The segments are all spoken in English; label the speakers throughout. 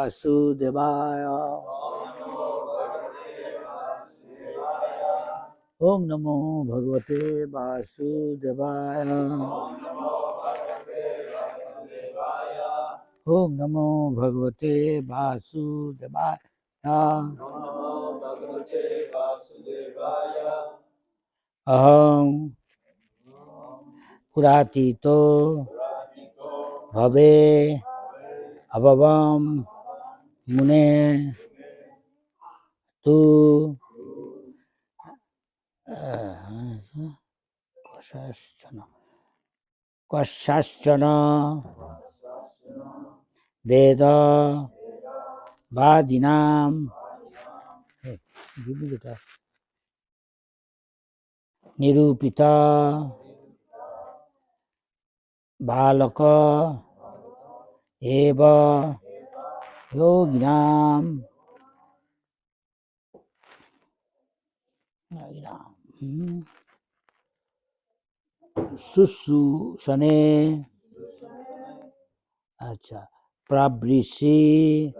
Speaker 1: Vasudevaya. Om Namo Bhagavate Vasudevaya. Om Namo Bhagavate Vasudevaya. Aham Puratito Bhave Abhavam Mune Tu Kvashashchana Veda Vadinam. Hey, give me the task. Nirupita Balaka Eva Yoginam Susu Shane Acha Prabrishi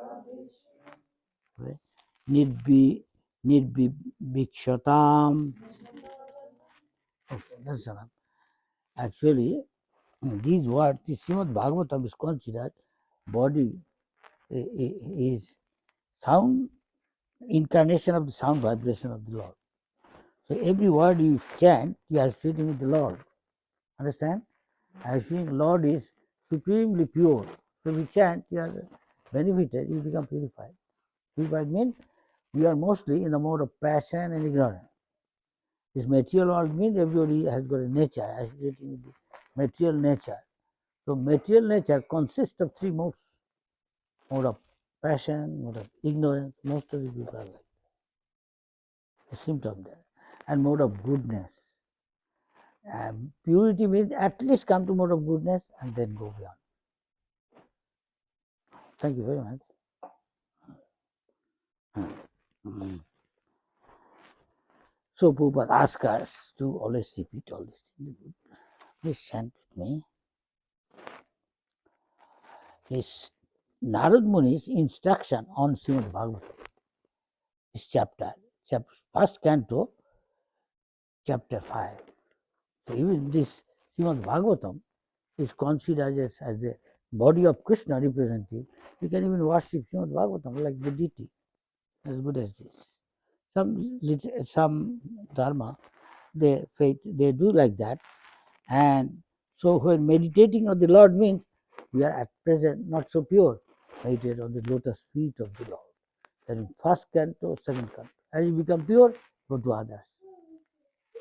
Speaker 1: Nidbikshatam. Okay, that's enough. Actually, these words, the Srimad Bhagavatam is considered body is sound incarnation of the sound vibration of the Lord. So every word you chant, you are associating with the Lord. Understand? Assuming Lord is supremely pure. So if you chant, you are benefited, you become purified. Purified means we are mostly in the mode of passion and ignorance. This material world means everybody has got a nature, associating with the material nature. So material nature consists of three modes. Mode of passion, mode of ignorance, most of the people are like a symptom there. And mode of goodness. Purity means at least come to mode of goodness and then go beyond. Thank you very much. So Prabhupada asked us to always repeat all these things. Please chant with me. This Narad Muni's instruction on Srimad Bhagavatam. This chapter, first canto, chapter 5. So even this Srimad Bhagavatam is considered as the body of Krishna representative. You can even worship Srimad Bhagavatam like the deity, as good as this. Some dharma, they do like that. And so when meditating on the Lord means we are at present not so pure. Meditate on the lotus feet of the Lord. That is first canto, second canto. As you become pure, go to others.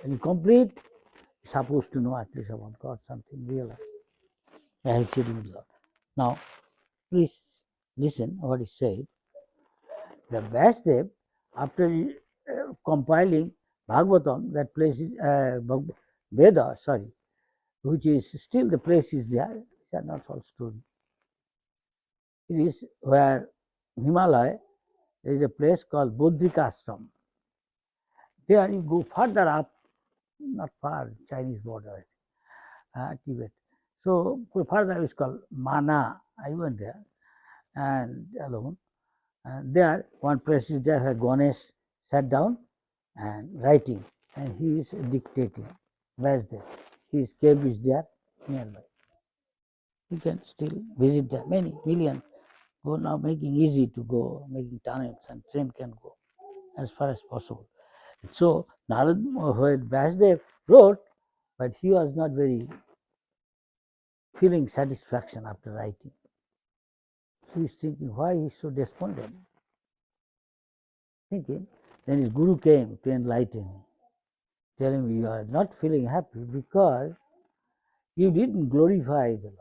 Speaker 1: And you complete, supposed to know at least about God, something real. Associating with Lord. Now, please listen what he said. The Vasudev, after compiling Bhagavatam, that place is Veda, which is still the place is there. These are not all stories. It is where Himalaya, there is a place called Bodhikashram. There you go further up, not far, Chinese border, Tibet. So further is called Mana. I went there and alone. And there, one place is there where Ganesh sat down and writing, and he is dictating. Where is there? His cave is there nearby. You can still visit there. Many millions go now, making easy to go, making tunnels, and train can go as far as possible. So Narad, when Vasudev wrote, but he was not very feeling satisfaction after writing. So he's thinking, why he's so despondent? Thinking, then his guru came to enlighten him, telling him, you are not feeling happy because you didn't glorify the Lord.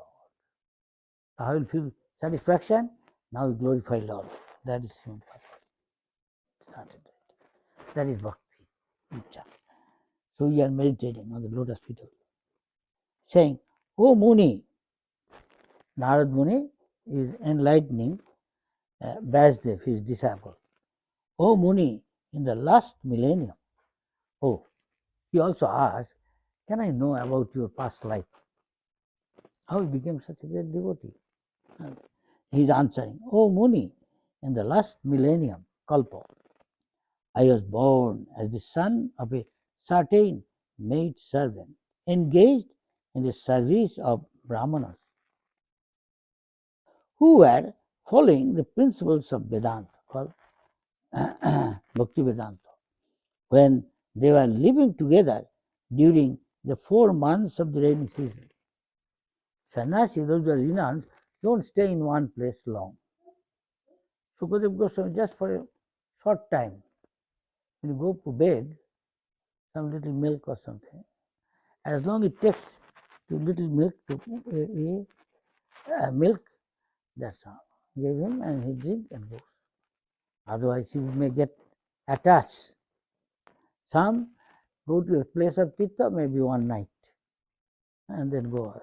Speaker 1: How will feel satisfaction? Now you glorify Lord. That is simple. Started. That is bhakti. So you are meditating on the lotus feet of Lord. Saying, O Muni, Narad Muni is enlightening Vasudev, his disciple. O Muni, in the last millennium, he also asked, can I know about your past life? How you became such a great devotee? He is answering, O Muni, in the last millennium, Kalpa, I was born as the son of a certain maid servant, engaged in the service of Brahmanas, who were following the principles of Vedanta, called Bhakti Vedanta. When they were living together during the 4 months of the rainy season. Sannyasi, those who are renounced, don't stay in one place long. Sukadev Goswami, just for a short time, when you go to bed, some little milk or something, as long it takes to little milk to milk, that's all. Give him and he drink and goes. Otherwise, he may get attached. Some go to a place of tirtha maybe one night and then go away.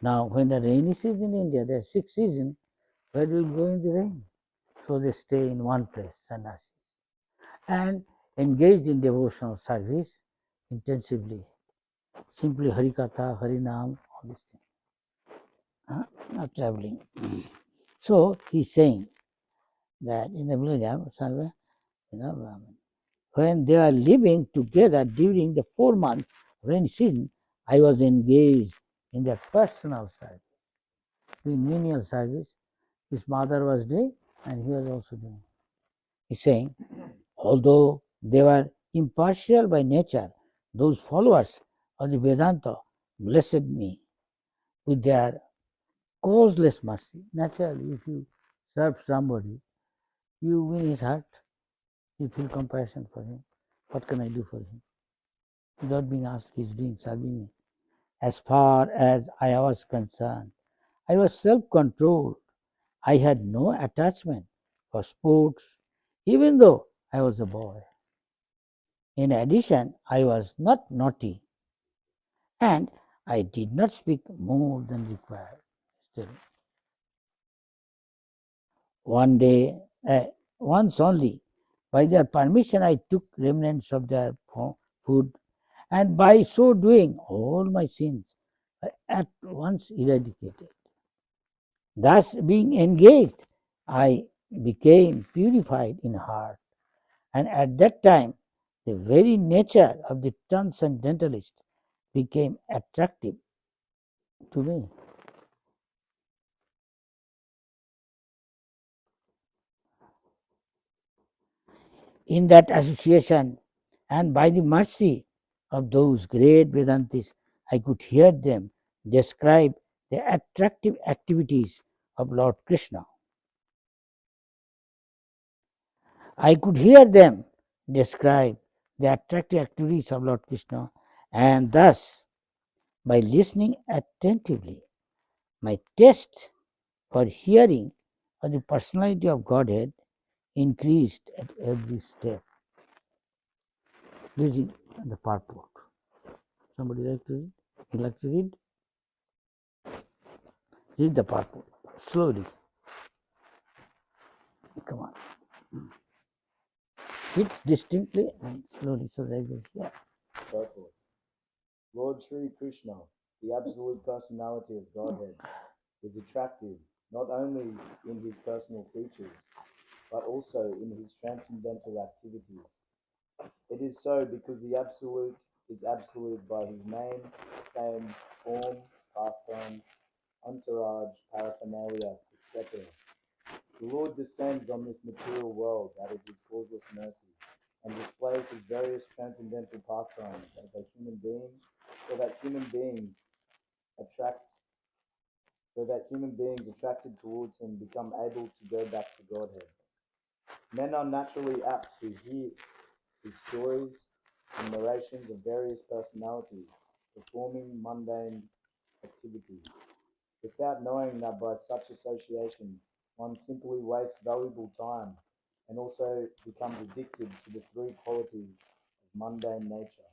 Speaker 1: Now, when the rainy season in India, there are 6 seasons, where will go in the rain? So they stay in one place, sannyasis, and engaged in devotional service intensively. Simply Harikatha, Harinam, all these things. Not traveling. So he's saying that in the millennium, when they are living together during the 4 months rainy season, I was engaged in their personal service, doing menial service. His mother was doing, and he was also doing. He's saying, although they were impartial by nature, those followers of the Vedanta blessed me with their causeless mercy. Naturally, if you serve somebody, you win his heart, you feel compassion for him. What can I do for him? Without being asked, he's doing, serving me. As far as I was concerned, I was self-controlled. I had no attachment for sports, even though I was a boy. In addition, I was not naughty, and I did not speak more than required. Still, one day, once only, by their permission, I took remnants of their food, and by so doing, all my sins were at once eradicated. Thus, being engaged, I became purified in heart, and at that time, the very nature of the transcendentalist became attractive to me. In that association, and by the mercy of those great Vedantis, I could hear them describe the attractive activities of Lord Krishna. I could hear them describe the attractive activities of Lord Krishna, and thus, by listening attentively, my taste for hearing of the personality of Godhead increased at every step. Reading the purport. Somebody like to read? You like to read? Read the purport slowly. Come on. Read distinctly and slowly so they will hear.
Speaker 2: Purport. Lord Sri Krishna, the absolute personality of Godhead, is attractive not only in his personal features, but also in his transcendental activities. It is so because the Absolute is absolute by his name, fame, form, pastimes, entourage, paraphernalia, etc. The Lord descends on this material world out of his causeless mercy and displays his various transcendental pastimes as a human being, so that human beings attract attracted towards him become able to go back to Godhead. Men are naturally apt to hear his stories and narrations of various personalities performing mundane activities, without knowing that by such association one simply wastes valuable time and also becomes addicted to the three qualities of mundane nature.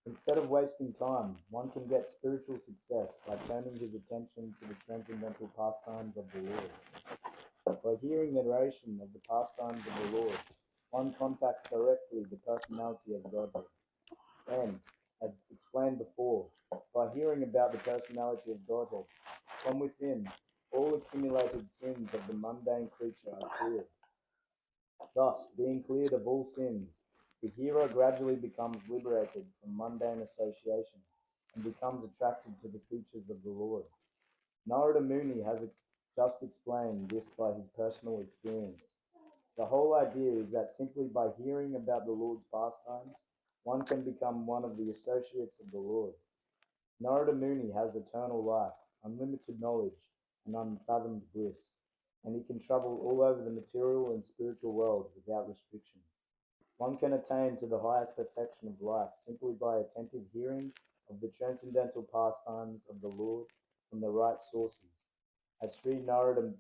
Speaker 2: Instead of wasting time, one can get spiritual success by turning his attention to the transcendental pastimes of the Lord. By hearing the narration of the pastimes of the Lord, one contacts directly the personality of Godhead. And, as explained before, by hearing about the personality of Godhead, from within, all accumulated sins of the mundane creature are cleared. Thus, being cleared of all sins, the hero gradually becomes liberated from mundane association and becomes attracted to the features of the Lord. Narada Muni has just explained this by his personal experience. The whole idea is that simply by hearing about the Lord's pastimes, one can become one of the associates of the Lord. Narada Muni has eternal life, unlimited knowledge, and unfathomed bliss, and he can travel all over the material and spiritual world without restriction. One can attain to the highest perfection of life simply by attentive hearing of the transcendental pastimes of the Lord from the right sources, as Sri Narada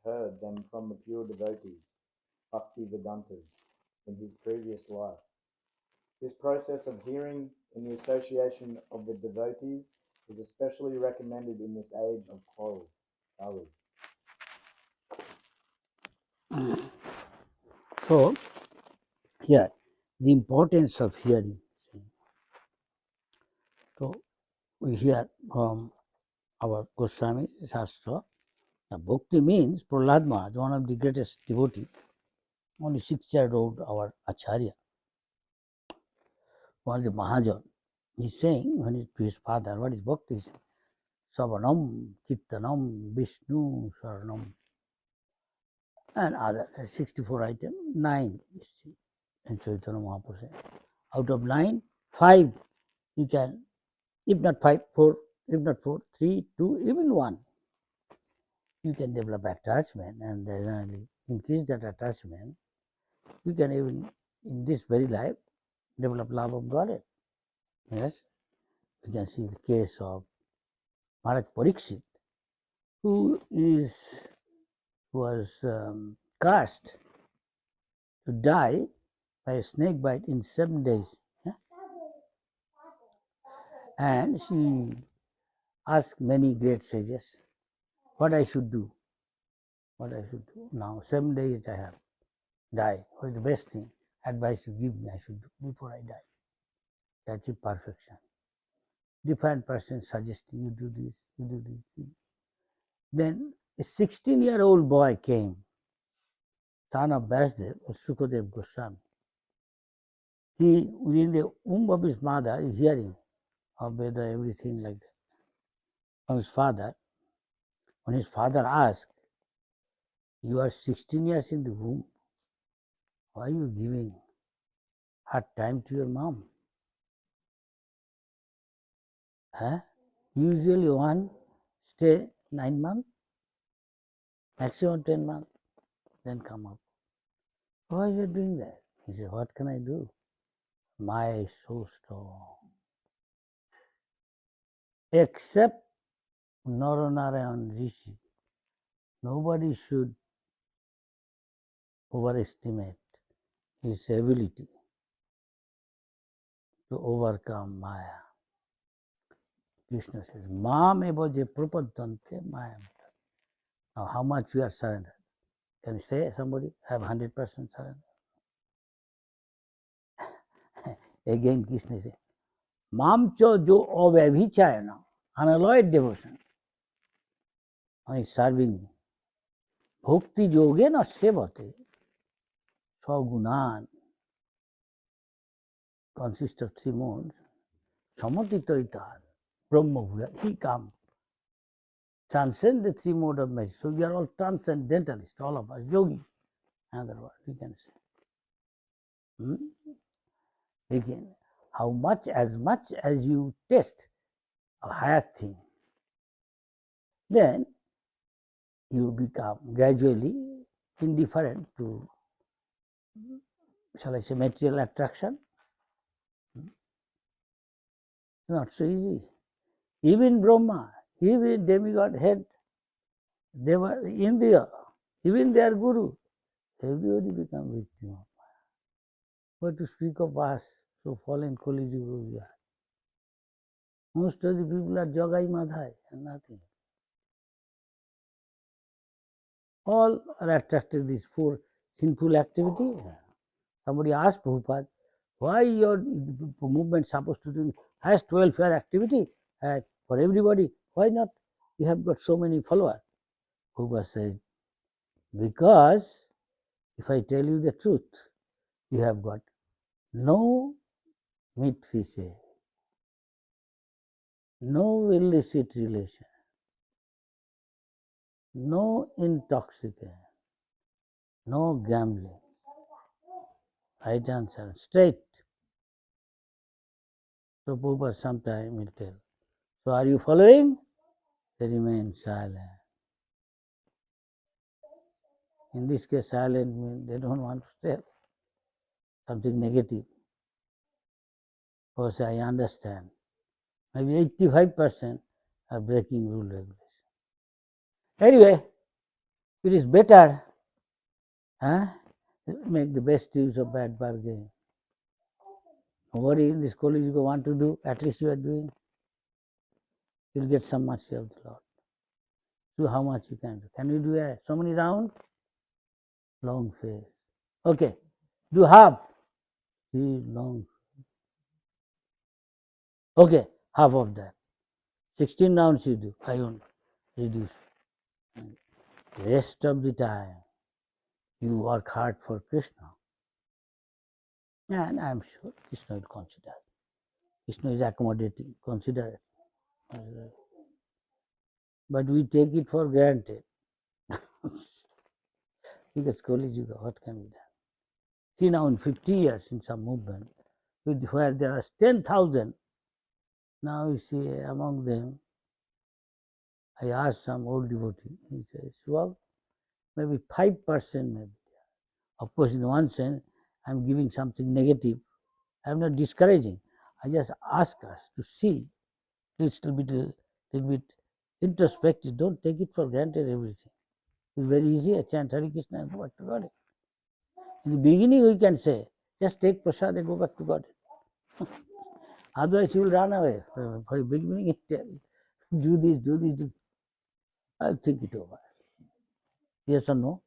Speaker 2: heard them from the pure devotees, Bhakti Vedantas, in his previous life. This process of hearing in the association of the devotees is especially recommended in this age of quarrel, Kali.
Speaker 1: So, here, the importance of hearing. So, we hear from our Goswami Shastra. The Bhakti means Prahlad Maharaj, one of the greatest devotees, only 6 years old, our Acharya, one of the Mahajan. He's saying when he, to his father, what is Bhakti? He says, Savanam, Kirtanam, Vishnu, Saranam, and others. 64 items, 9 in Chaitanya Mahaprabhu said. Out of 9, 5 you can, if not 5, 4, if not 4, 3, 2, even 1. You can develop attachment and then increase that attachment. You can even in this very life develop love of Godhead. Yes, we can see the case of Maharaj Parikshit, who was cursed to die by a snake bite in 7 days. Yeah? And she asked many great sages what I should do. What I should do now. 7 days I have die. What is the best thing? Advice you give me I should do before I die. To achieve perfection. Different persons suggesting you do this, you do this. Then a 16-year-old boy came, son of Vyasdev, Sukadev Goswami. He, within the womb of his mother, is hearing of Veda, everything like that. From his father, when his father asked, you are 16 years in the womb, why are you giving hard time to your mom? Huh? Usually one stay 9 months, maximum 10 months, then come up. Why are you doing that? He said, what can I do? Maya is so strong. Except Naranarayan Rishi, nobody should overestimate his ability to overcome Maya. Krishna says, Mam eva je prapadante Maya. Now, how much we are surrendered? Can you say somebody have 100% surrender? Again, Krishna says, Mam cho jo avabhichayana, unalloyed devotion. When he is serving me. Bhakti yogena sevate, swagunan, consists of 3 modes. Samatitaitar, Brahma Bhuya, he comes. Transcend the 3 modes of magic. So we are all transcendentalists, all of us, yogi. Another word we can say. Again, as much as you test a higher thing, then you become gradually indifferent to, shall I say, material attraction. It's not so easy. Even Brahma, even demigod head, they were India, even their guru, everybody become victim of Maya. But to speak of us, so fallen Kali Yuga we are. Most of the people are Jagai Madhai and nothing. All are attracted to this poor sinful activity. Somebody asked Prabhupada, why your movement supposed to do highest welfare activity for everybody? Why not? You have got so many followers. Prabhupada said, because if I tell you the truth, you have got no meat fishes, no illicit relation, no intoxicant, no gambling. Right answer, straight. So Prabhupada sometime will tell. So are you following? They remain silent. In this case, silent means they don't want to tell something negative. Because I understand. Maybe 85% are breaking rule regulation. Anyway, it is better, make the best use of bad bargain. Nobody in this college you want to do, at least you are doing. You'll get some mercy of the Lord. Do how much you can do. Can you do so many rounds? Long face. Okay. Do half. Long. Okay, half of that. 16 rounds you do. I won't reduce. Rest of the time, you work hard for Krishna. And I am sure Krishna will consider. Krishna is accommodating, consider it. But we take it for granted. Because Kali Yuga, what can be done? See now in 50 years in some movement, where there are 10,000, now you see among them, I asked some old devotee, he says, well, maybe 5% maybe. Of course, in one sense, I'm giving something negative. I'm not discouraging. I just ask us to see, little bit introspective. Don't take it for granted everything. It's very easy. I chant Hare Krishna and go back to God. In the beginning, we can say, just take prasad and go back to God. Otherwise, you will run away. For the beginning, tell, do this, do this, do this. I'll think it over. Yes or no?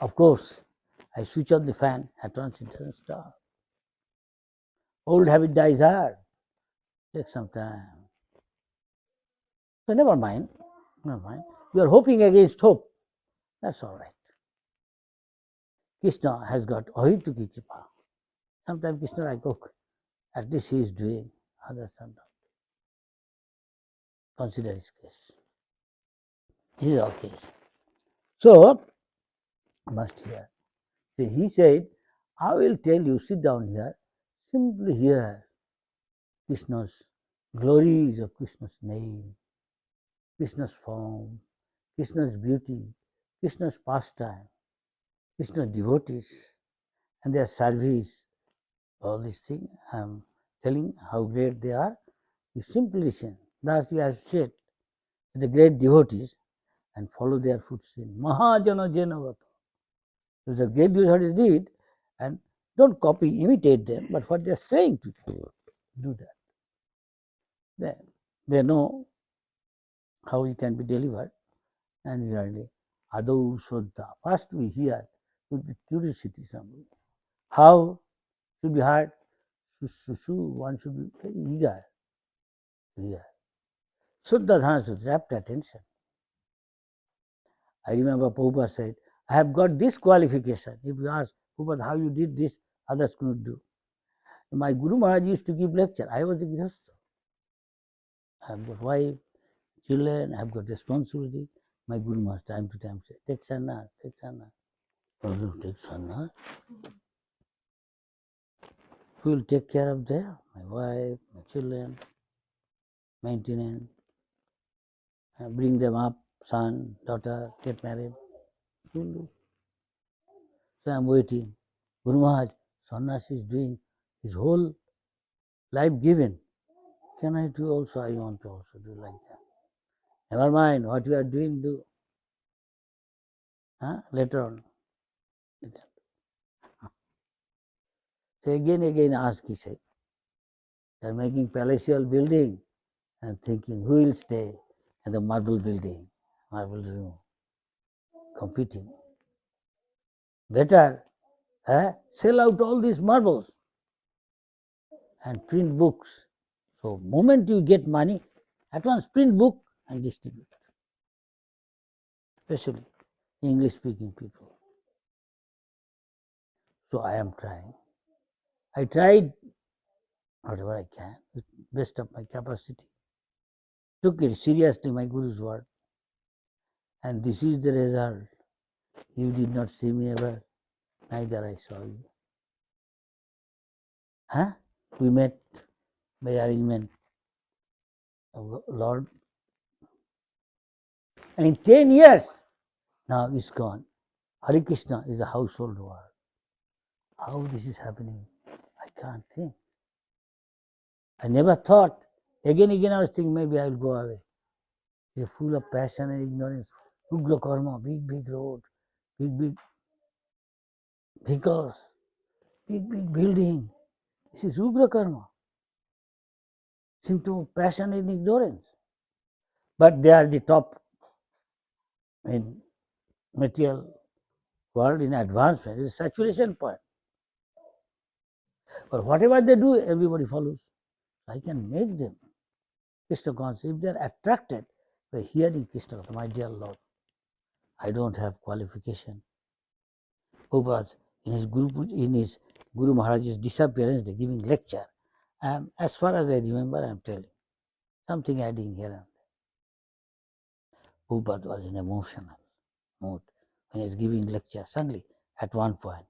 Speaker 1: Of course, I switch on the fan, at once it doesn't stop. Old habit dies hard. Take some time. So never mind. Never mind. You are hoping against hope. That's all right. Krishna has got Ahituki Kripa. Sometimes Krishna like, okay, at least he is doing, others are not. Consider his case. This is our case. So, must hear. So he said, I will tell you, sit down here, simply hear Krishna's glories of Krishna's name, Krishna's form, Krishna's beauty, Krishna's pastime, Krishna's devotees, and their service, all these things. I am telling how great they are. You simply listen. Thus we have said the great devotees and follow their footsteps. Mahajana Jenavata. The great devotees did, and don't copy, imitate them, but what they are saying to you, do that. They know how you can be delivered, and really, Adau Shraddha. First we hear with the curiosity somebody. How should be heard? One should be very eager to hear. Shraddha Dhana, rapt attention. I remember Prabhupada said, I have got this qualification. If you ask Prabhupada how you did this, others couldn't do. My Guru Maharaj used to give lecture. I was a grihastha. I have got wife, children, I have got responsibility. My Guru Maharaj time to time said, take sannyas, take sannyas. Take sannyas. Who will take care of them? My wife, my children, maintenance, bring them up, son, daughter, get married. Who will do? So I am waiting. Guru Maharaj, sannyasi is doing his whole life given. Can I do also? I want to also do like that. Never mind, what you are doing, do. Later on. So again ask, he said. They are making palatial building and thinking who will stay in the marble building, marble room, competing. Better sell out all these marbles and print books. So moment you get money, at once print book and distribute, especially English speaking people. So I am trying. I tried whatever I can with best of my capacity. Took it seriously, my Guru's word. And this is the result. You did not see me ever, neither I saw you. Huh? We met by arrangement of Lord. And in 10 years, now it's gone. Hare Krishna is a household word. How this is happening, I can't think. I never thought. Again I was thinking maybe I will go away. It's full of passion and ignorance. Ugra karma, big road, big vehicles, big building. This is Ugra karma. Symptom of passion and ignorance. But they are the top in material world in advancement. It's a saturation point. But whatever they do, everybody follows. I can make them Krishna conscious if they are attracted by hearing Krishna, my dear Lord. I don't have qualification. Prabhupada, in his Guru Maharaj's disappearance, they giving lecture. As far as I remember, I am telling something adding here and there. Prabhupada was in emotional mood when he was giving lecture. Suddenly, at one point,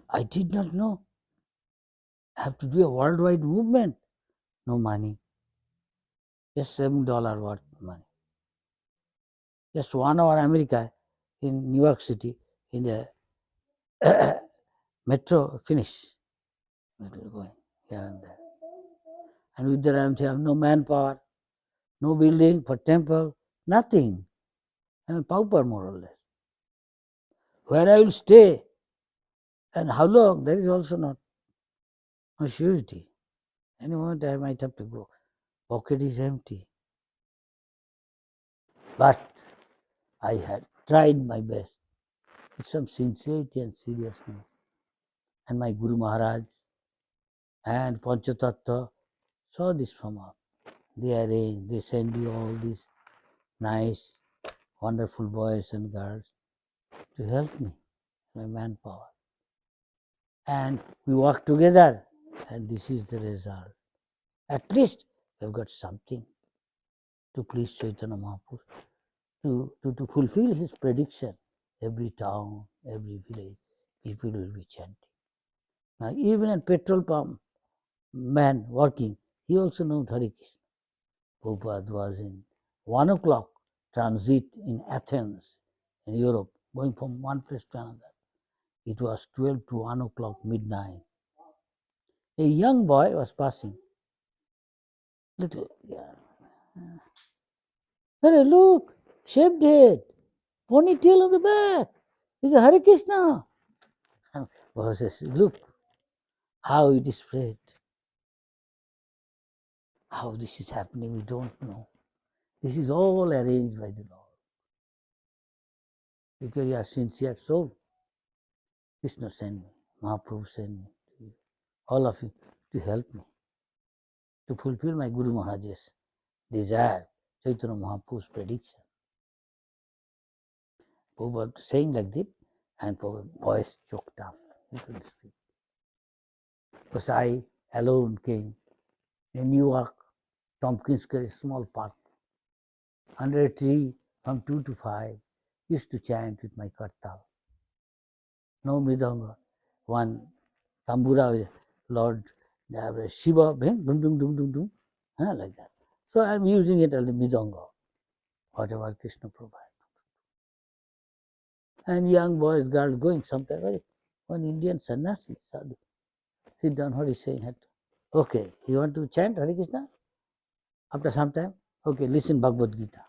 Speaker 1: I did not know. I have to do a worldwide movement. No money. Just $7 worth money. Just 1 hour America in New York City in the metro finish. Going here and there. And with the Ram, have no manpower, no building for temple, nothing. I mean, pauper more or less. Where I will stay and how long, there is also not no surety. Any moment I might have to go. Pocket is empty. But I had tried my best with some sincerity and seriousness. And my Guru Maharaj and Panchatattva saw this from up. They arrange, they send you all these nice, wonderful boys and girls to help me, my manpower. And we work together, and this is the result. At least we've got something to please Chaitanya Mahaprabhu, to fulfill his prediction. Every town, every village, people will be chanting. Now, even a petrol pump man working, he also knows Hare Krishna. Prabhupada was in 1 o'clock transit in Athens, in Europe, going from one place to another. It was 12 to 1 o'clock midnight. A young boy was passing. Little, yeah. Hey, look, shaved head, ponytail on the back. It's a Hare Krishna. Boy says, look how it is spread. How this is happening, we don't know. This is all arranged by the Lord. Because you are sincere soul, Krishna send me, Mahaprabhu send me to you, all of you, to help me, to fulfill my Guru Maharaj's desire, Chaitanya Mahaprabhu's prediction. Prabhupada saying like this, and Prabhu's voice choked up. He couldn't speak. Because I alone came in New York, Tompkins Square, small park, under a tree from 2 to 5, used to chant with my kartal. No mridanga, one tambura, Lord Shiva, dum dum dum dum dum, like that. So I'm using it as the mridanga, whatever Krishna provides. And young boys, girls going somewhere. One Indian sannyasi, sadhu, sit down, what is saying? Okay, you want to chant Hare Krishna? After some time, okay, listen Bhagavad Gita.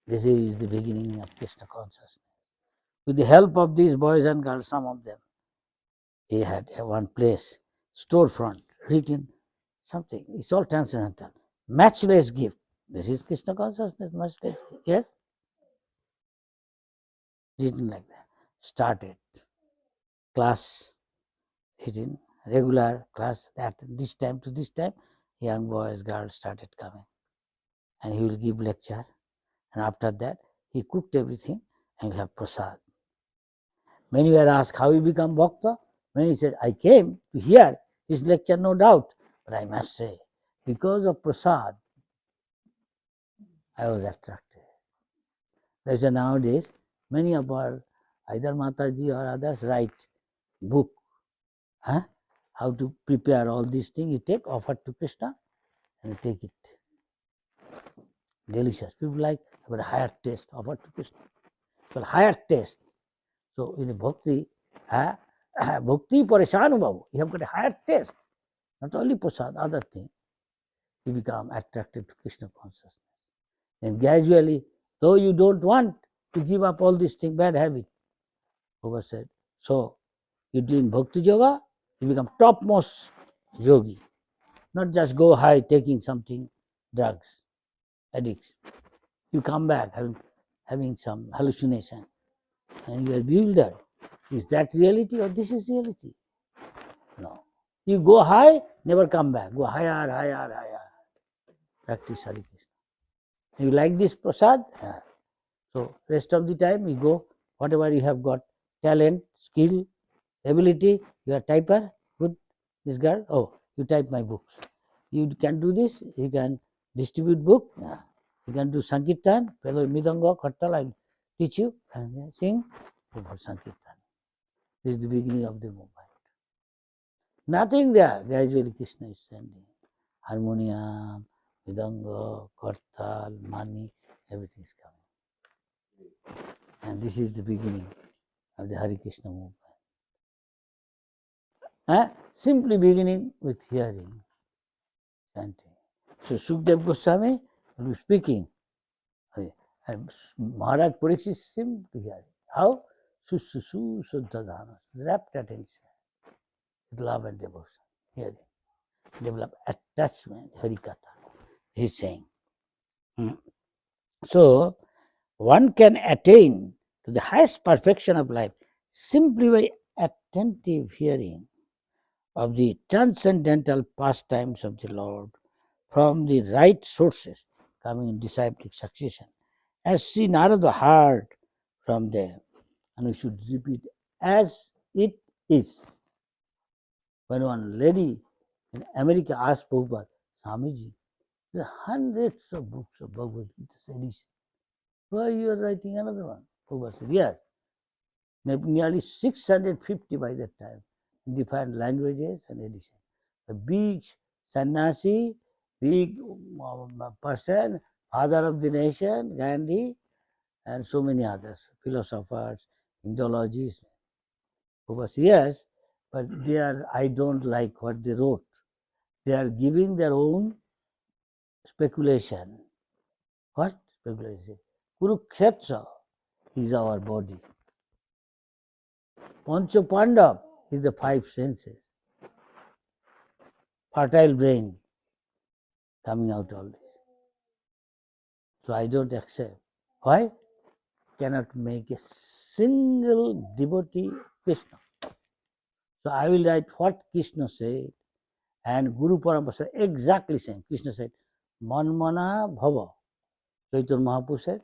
Speaker 1: This is the beginning of Krishna consciousness. With the help of these boys and girls, some of them, he had one place, storefront, written something. It's all transcendental. Matchless gift. This is Krishna consciousness, matchless gift. Yes? Written like that. Started. Class, written, regular class, that this time to this time, young boys, girls started coming. and he will give lecture, and after that he cooked everything and he'll have prasad. Many were asked how he become bhakta. Many said, I came to hear his lecture, no doubt, but I must say, because of prasad, I was attracted. That's why nowadays many of our either Mataji or others write book, how to prepare all these things. You take, offer to Krishna, and you take it. Delicious. People like have a higher taste, offer to Krishna. But higher taste. So in a bhakti, bhakti parishanubhav, you have got a higher taste. Not only prasad, other thing. You become attracted to Krishna consciousness. And gradually, though you don't want to give up all these things, bad habit, Prabhupada said, so you doing bhakti yoga, you become topmost yogi. Not just go high taking something, drugs, addicts. You come back having some hallucination and you are bewildered. Is that reality or this is reality? No. You go high, never come back. Go higher, higher, higher. Practice Hare Krishna. You like this prasad? Yeah. So rest of the time you go, whatever you have got, talent, skill, ability, you are typer, good, this girl, oh, you type my books. You can do this, you can distribute book, yeah. You can do Sankirtan, fellow Midanga, Khartal, I teach you, and sing for Sankirtan. This is the beginning of the movement. Nothing there, gradually Krishna is sending. Harmonium, Midanga, Khartal, money, everything is coming. And this is the beginning of the Hare Krishna movement. Simply beginning with hearing, chanting. So Sukdev Goswami will be speaking. And Maharaj Pariksit is simply hearing. How? Susu Suddhadhana, rapt attention with love and devotion. Hearing. Develop attachment, Harikatha. He's saying. So one can attain to the highest perfection of life simply by attentive hearing of the transcendental pastimes of the Lord from the right sources coming in disciplic succession, as Sri Narada heard from them. And we should repeat as it is. When one lady in America asked Prabhupada, Swamiji, there are hundreds of books of Bhagavad Gita edition. Why you are writing another one? Prabhupada said, yes, nearly 650 by that time, in different languages and editions. A big sannyasi, big person, father of the nation, Gandhi, and so many others, philosophers, Indologists. Prabhupada said, yes, but they are, I don't like what they wrote. They are giving their own speculation. What speculation? Kurukshetra is our body. Pancha Pandav is the five senses. Fertile brain coming out all this. So I don't accept. Why? Cannot make a single devotee Krishna. So I will write what Krishna said, and Guru Parampara said exactly same. Krishna said, Manmana Bhava. Chaitanya Mahaprabhu said,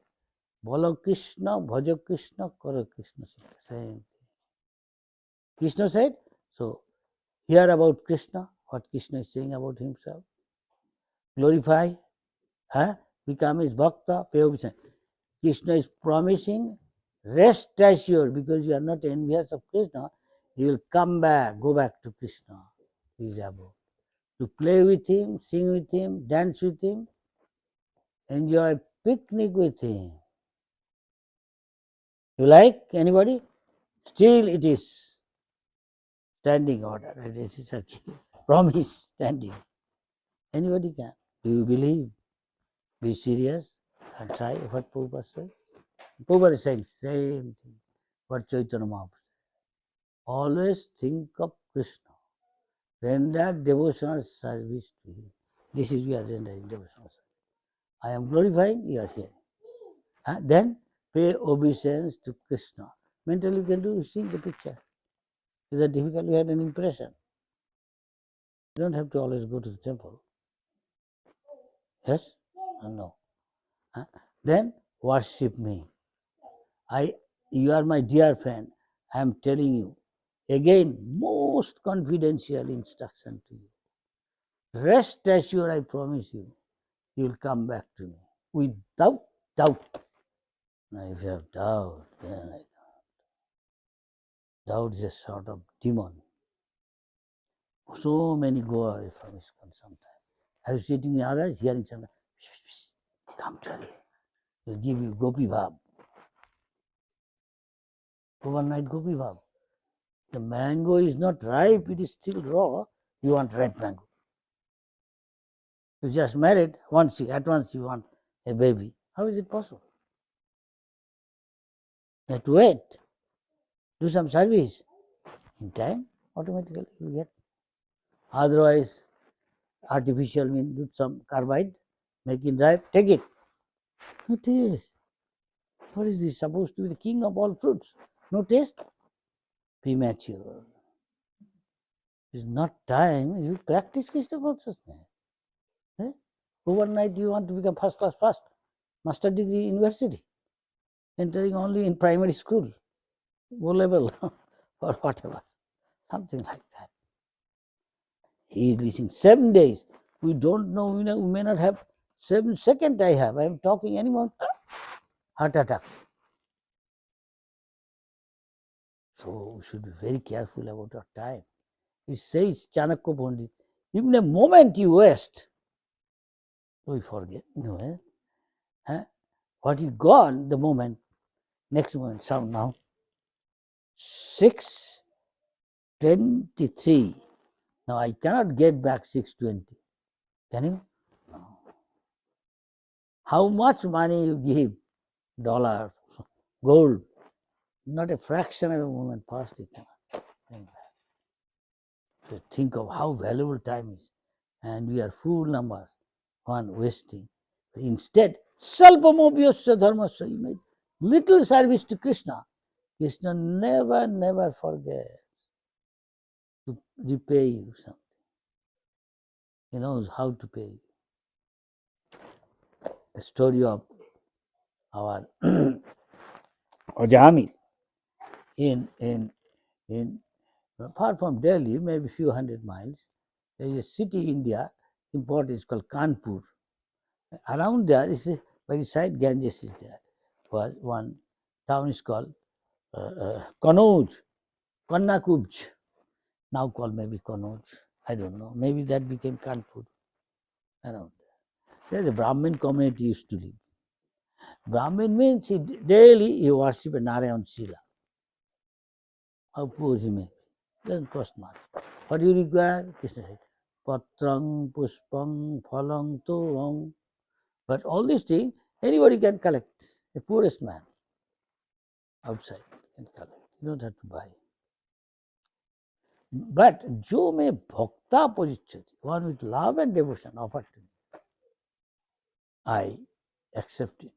Speaker 1: Bolo Krishna, Bhaja Krishna, Kara Krishna. Same thing. Krishna said, so hear about Krishna, what Krishna is saying about himself. Glorify, become his bhakta, pay obedience. Krishna is promising, rest assured, because you are not envious of Krishna, you will come back, go back to Krishna, he is above. To play with him, sing with him, dance with him, enjoy picnic with him. You like anybody? Still it is standing order. It is a promise standing. Anybody can. Do you believe? Be serious and try what Prabhupada said. Prabhupada is saying same thing. What Chaitanya Mahaprabhu. Always think of Krishna. Render devotional service to him. This is we are rendering devotional service. I am glorifying, you are here. Then pay obeisance to Krishna. Mentally you can do, see the picture. Is that difficult? You had an impression. You don't have to always go to the temple. Yes or no? Then worship me. You are my dear friend. I am telling you again, most confidential instruction to you. Rest assured, I promise you, you will come back to me without doubt. Now, if you have doubt, then doubt is a sort of demon. So many go away from ISKCON sometimes. I was sitting in others, hearing something, come to me. He'll give you gopi bhav. Overnight gopi bhav. The mango is not ripe, it is still raw. You want ripe mango. You just married, at once you want a baby. How is it possible? You have to wait, do some service. In time, automatically you get. Otherwise, artificial means do some carbide, make it ripe, take it. No taste. What is this? Supposed to be the king of all fruits. No taste? Premature. It's not time. You practice Krishna consciousness. Eh? Overnight you want to become first class first. Master degree university. Entering only in primary school. O level or whatever. Something like that. He is listening 7 days. We don't know, we may not have 7 seconds I have. I am talking any moment. Heart attack. So we should be very careful about our time. It says Chanakya Pandit, even a moment you waste, we forget. What is gone, the moment, next moment, sound now. 6:23. Now I cannot get back 6:20. Can you? No. How much money you give, dollar, gold, not a fraction of a moment past it. So think of how valuable time is. And we are fool number one wasting. Instead, salpamobhyasya dharmasya, you made little service to Krishna. Krishna never forgets to repay you something. He knows how to pay you. A story of our Ajamila in far from Delhi, maybe a few hundred miles, there is a city in India, important, it's called Kanpur. Around there is by the side Ganges is there. One town is called Kanauj, Kannakubj, now called maybe Kanauj. I don't know. Maybe that became Kanpur. Around there. There's a Brahmin community used to live. Brahmin means daily he worship a Narayan Shila. How poor he may be. Doesn't cost much. What do you require? Krishna said, Patrang, Puspang, Phalang, Tovam. But all these things, anybody can collect. The poorest man outside can collect. You don't have to buy. But jo me bhakta pujichyati, one with love and devotion offered to me, I accept it.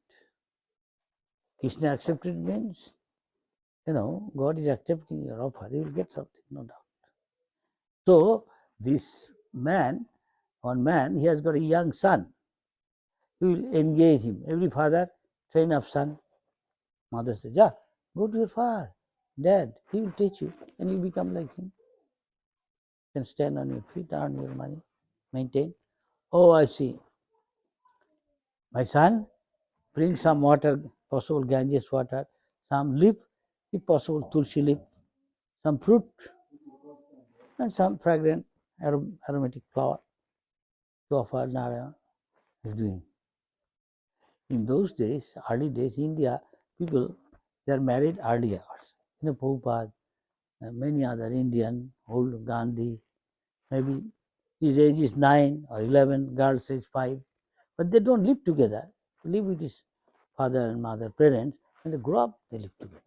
Speaker 1: Krishna accepted means, God is accepting your offer, you will get something, no doubt. So this man, one man, he has got a young son. He will engage him. Every father train up son. Mother says, yeah, go to your father, dad, he will teach you, and you become like him. You can stand on your feet, earn your money, maintain. Oh, I see. My son, bring some water, possible Ganges water, some leaf, if possible tulsi leaf, some fruit, and some fragrant aromatic flower to offer Narayana is doing. In those days, early days, India, people, they are married early hours. Prabhupada, many other Indian, old Gandhi, maybe his age is 9 or 11, girl's age 5, but they don't live together. They live with his father and mother, parents. When they grow up, they live together.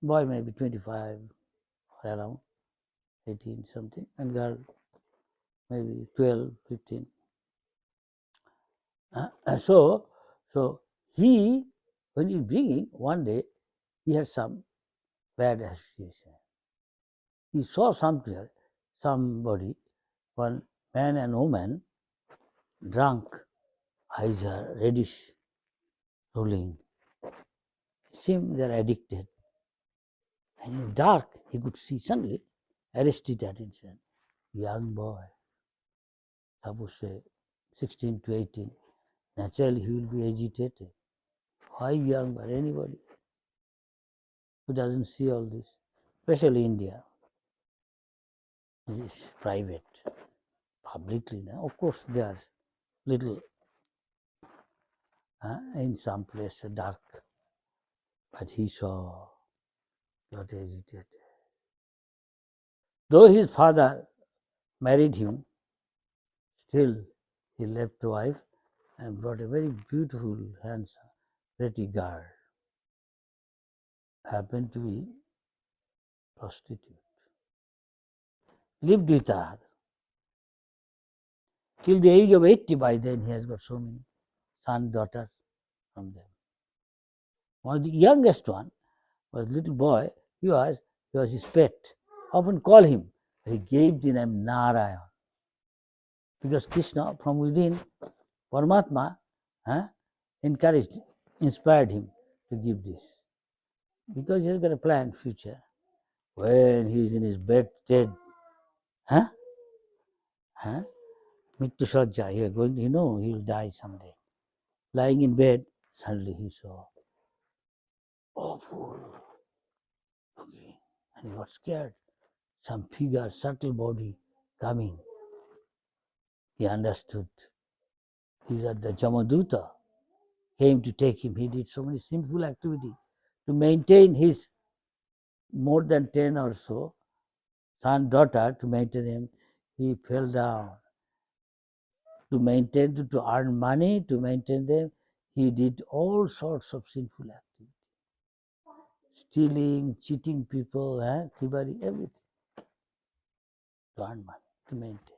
Speaker 1: Boy may be 25 or around 18 something, and girl maybe 12, 15. So he, when he's bringing, one day he had some bad association. He saw somebody, one man and woman, drunk eyes are reddish, rolling. Seem they are addicted. And in dark, he could see suddenly arrested attention. Young boy, suppose say 16 to 18, naturally he will be agitated. Why young or anybody who doesn't see all this, especially India, it is private, publicly now. Of course, they are little in some place dark, but he saw, got agitated. Though his father married him, still he left a wife and brought a very beautiful, handsome, pretty girl. Happened to be prostitute. Lived with her till the age of 80. By then he has got so many son, daughter from them. One of the youngest one was little boy. He was his pet. Often call him. He gave the name Narayan because Krishna from within, Paramatma, encouraged, inspired him to give this because he has got a planned future. When he is in his bed dead, Mittu Sajja, he will die someday. Lying in bed, suddenly he saw awful looking, and he got scared. Some figure, subtle body coming. He understood. These are the Jamaduta came to take him. He did so many sinful activity to maintain his more than 10 or so son, daughter, to maintain him. He fell down. To maintain, to earn money, to maintain them, he did all sorts of sinful activity. Stealing, cheating people, thievery, everything. To earn money, to maintain.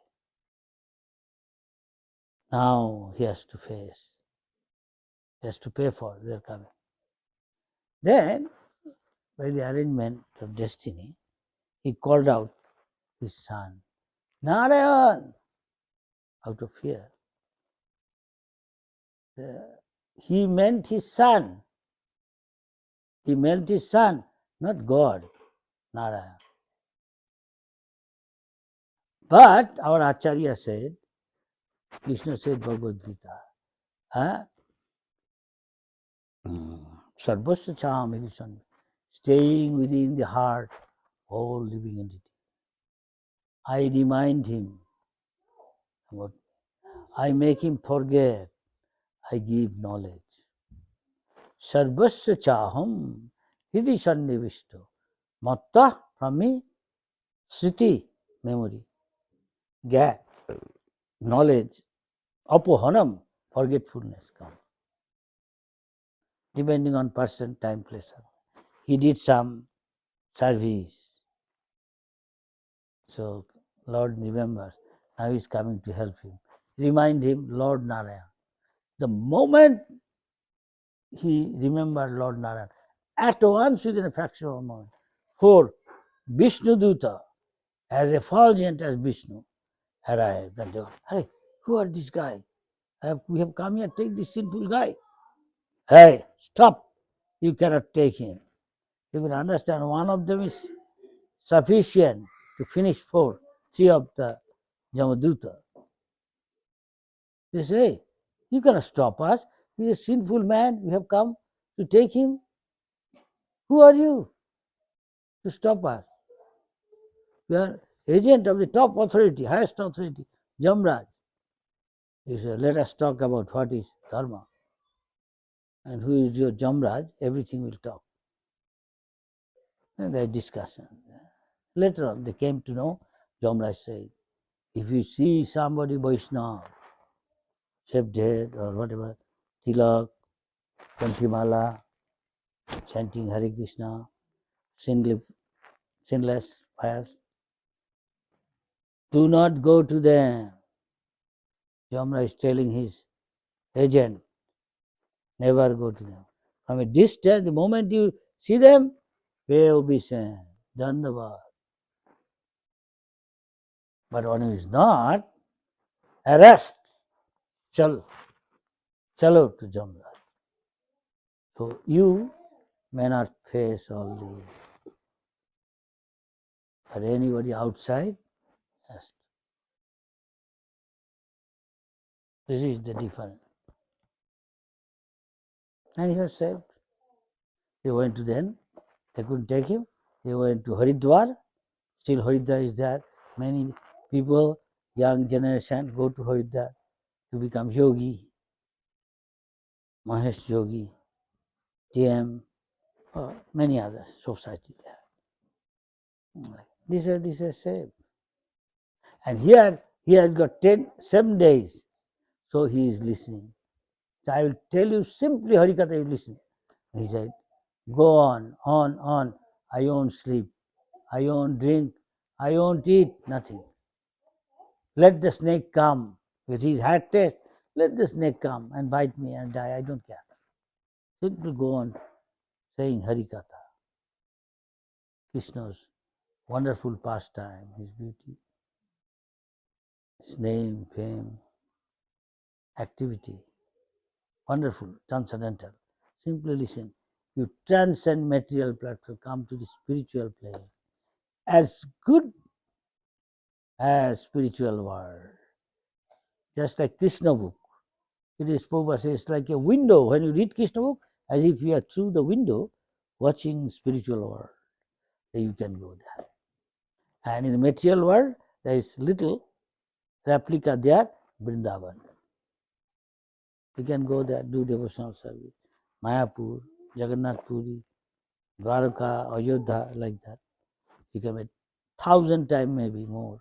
Speaker 1: Now he has to face. He has to pay for their coming. Then, by the arrangement of destiny, he called out his son, Narayan, out of fear. He meant his son. He meant his son, not God, Narayan. But our Acharya said, Krishna said Bhagavad Gita, Sarvasya Cham Edition, staying within the heart, all living entity. I remind him about, I make him forget, I give knowledge. Sarvasya Chaham Hidi Sannivisto. Matta from me, Sriti, memory. Ga, knowledge. Apohanam, forgetfulness comes. Depending on person, time, place. He did some service. So Lord remembers. Now he is coming to help him. Remind him, Lord Narayan. The moment he remembered Lord Narayan, at once within a fraction of a moment, for Vishnu Duta, as effulgent as Vishnu, arrived. And they were, hey, who are this guy? We have come here, take this sinful guy. Hey, stop. You cannot take him. You can understand one of them is sufficient to finish three of the Jamaduta. They say, you cannot stop us. He is a sinful man. We have come to take him. Who are you to stop us? We are agent of the top authority, highest authority, Jamraj. He said, let us talk about what is dharma. And who is your Jamraj, everything will talk. And they discussion. Later on, they came to know, Jamraj said, if you see somebody Vaishnava, shaved head or whatever, tilak, kantimala, chanting Hare Krishna, sinless fires, do not go to them. Jamra is telling his agent, never go to them. From a distance, the moment you see them, pay obeisance, Dandavad. But one who is not, arrest, chal. chalo to Jamraj. So you may not face all these, but anybody outside has to. This is the difference. And he was saved. They went to then, they couldn't take him. They went to Haridwar. Still Haridwar is there. Many people, young generation, go to Haridwar to become yogi, Mahesh Yogi, TM, or many other society there. These are saved. And here he has got 7 days, so he is listening. So I will tell you simply Harikatha, you listen. He said, go on. I won't sleep. I won't drink. I won't eat. Nothing. Let the snake come. With his had taste, let the snake come and bite me and die. I don't care. Simply go on saying Harikatha. Krishna's wonderful pastime, his beauty, his name, fame, activity. Wonderful, transcendental. Simply listen. You transcend material platform, come to the spiritual plane. As good as spiritual world. Just like Krishna book. It is Prabhupada says it's like a window. When you read Krishna book, as if you are through the window watching spiritual world. Then you can go there. And in the material world, there is little replica there, Vrindavan. You can go there, do devotional service. Mayapur, Jagannath Puri, Dwarka, Ayodhya, like that. You can make 1,000 times maybe more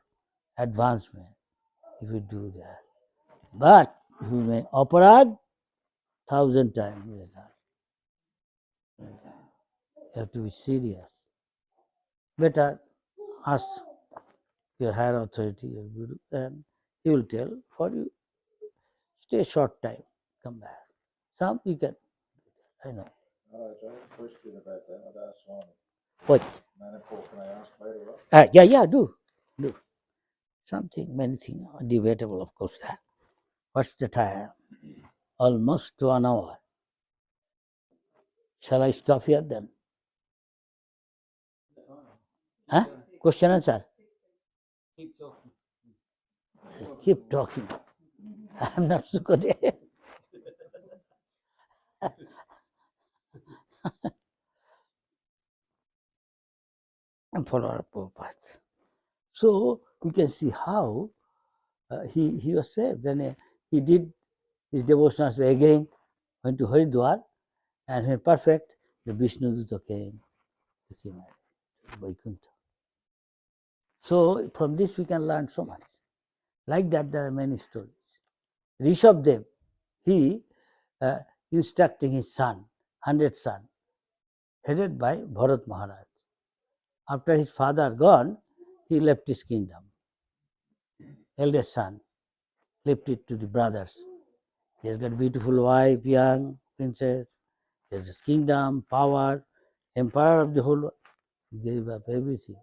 Speaker 1: advancement if you do that. But if you make aparad, 1,000 times later. You have to be serious. Better ask your higher authority, your guru, and he will tell for you. Stay short time, come back. Some you can, I know.
Speaker 3: I have a question about that. I'd ask Swami.
Speaker 1: What?
Speaker 3: Manipur, can I ask later?
Speaker 1: Yeah, do. Something, many things are debatable, of course. That. What's the time? Almost 1 hour. Shall I stop here then? Huh? Question answer? Keep talking. I'm not so good. And follow our path. So we can see how he was saved. Then he did his devotions again, went to Haridwar, and when perfect, the Vishnu Dutta came Vaikuntha. So from this we can learn so much. Like that, there are many stories. Rishabdev, he instructing his son, 100 son, headed by Bharat Maharaj. After his father gone, he left his kingdom. Eldest son left it to the brothers. He has got a beautiful wife, young princess. He has his kingdom, power, emperor of the whole world. He gave up everything.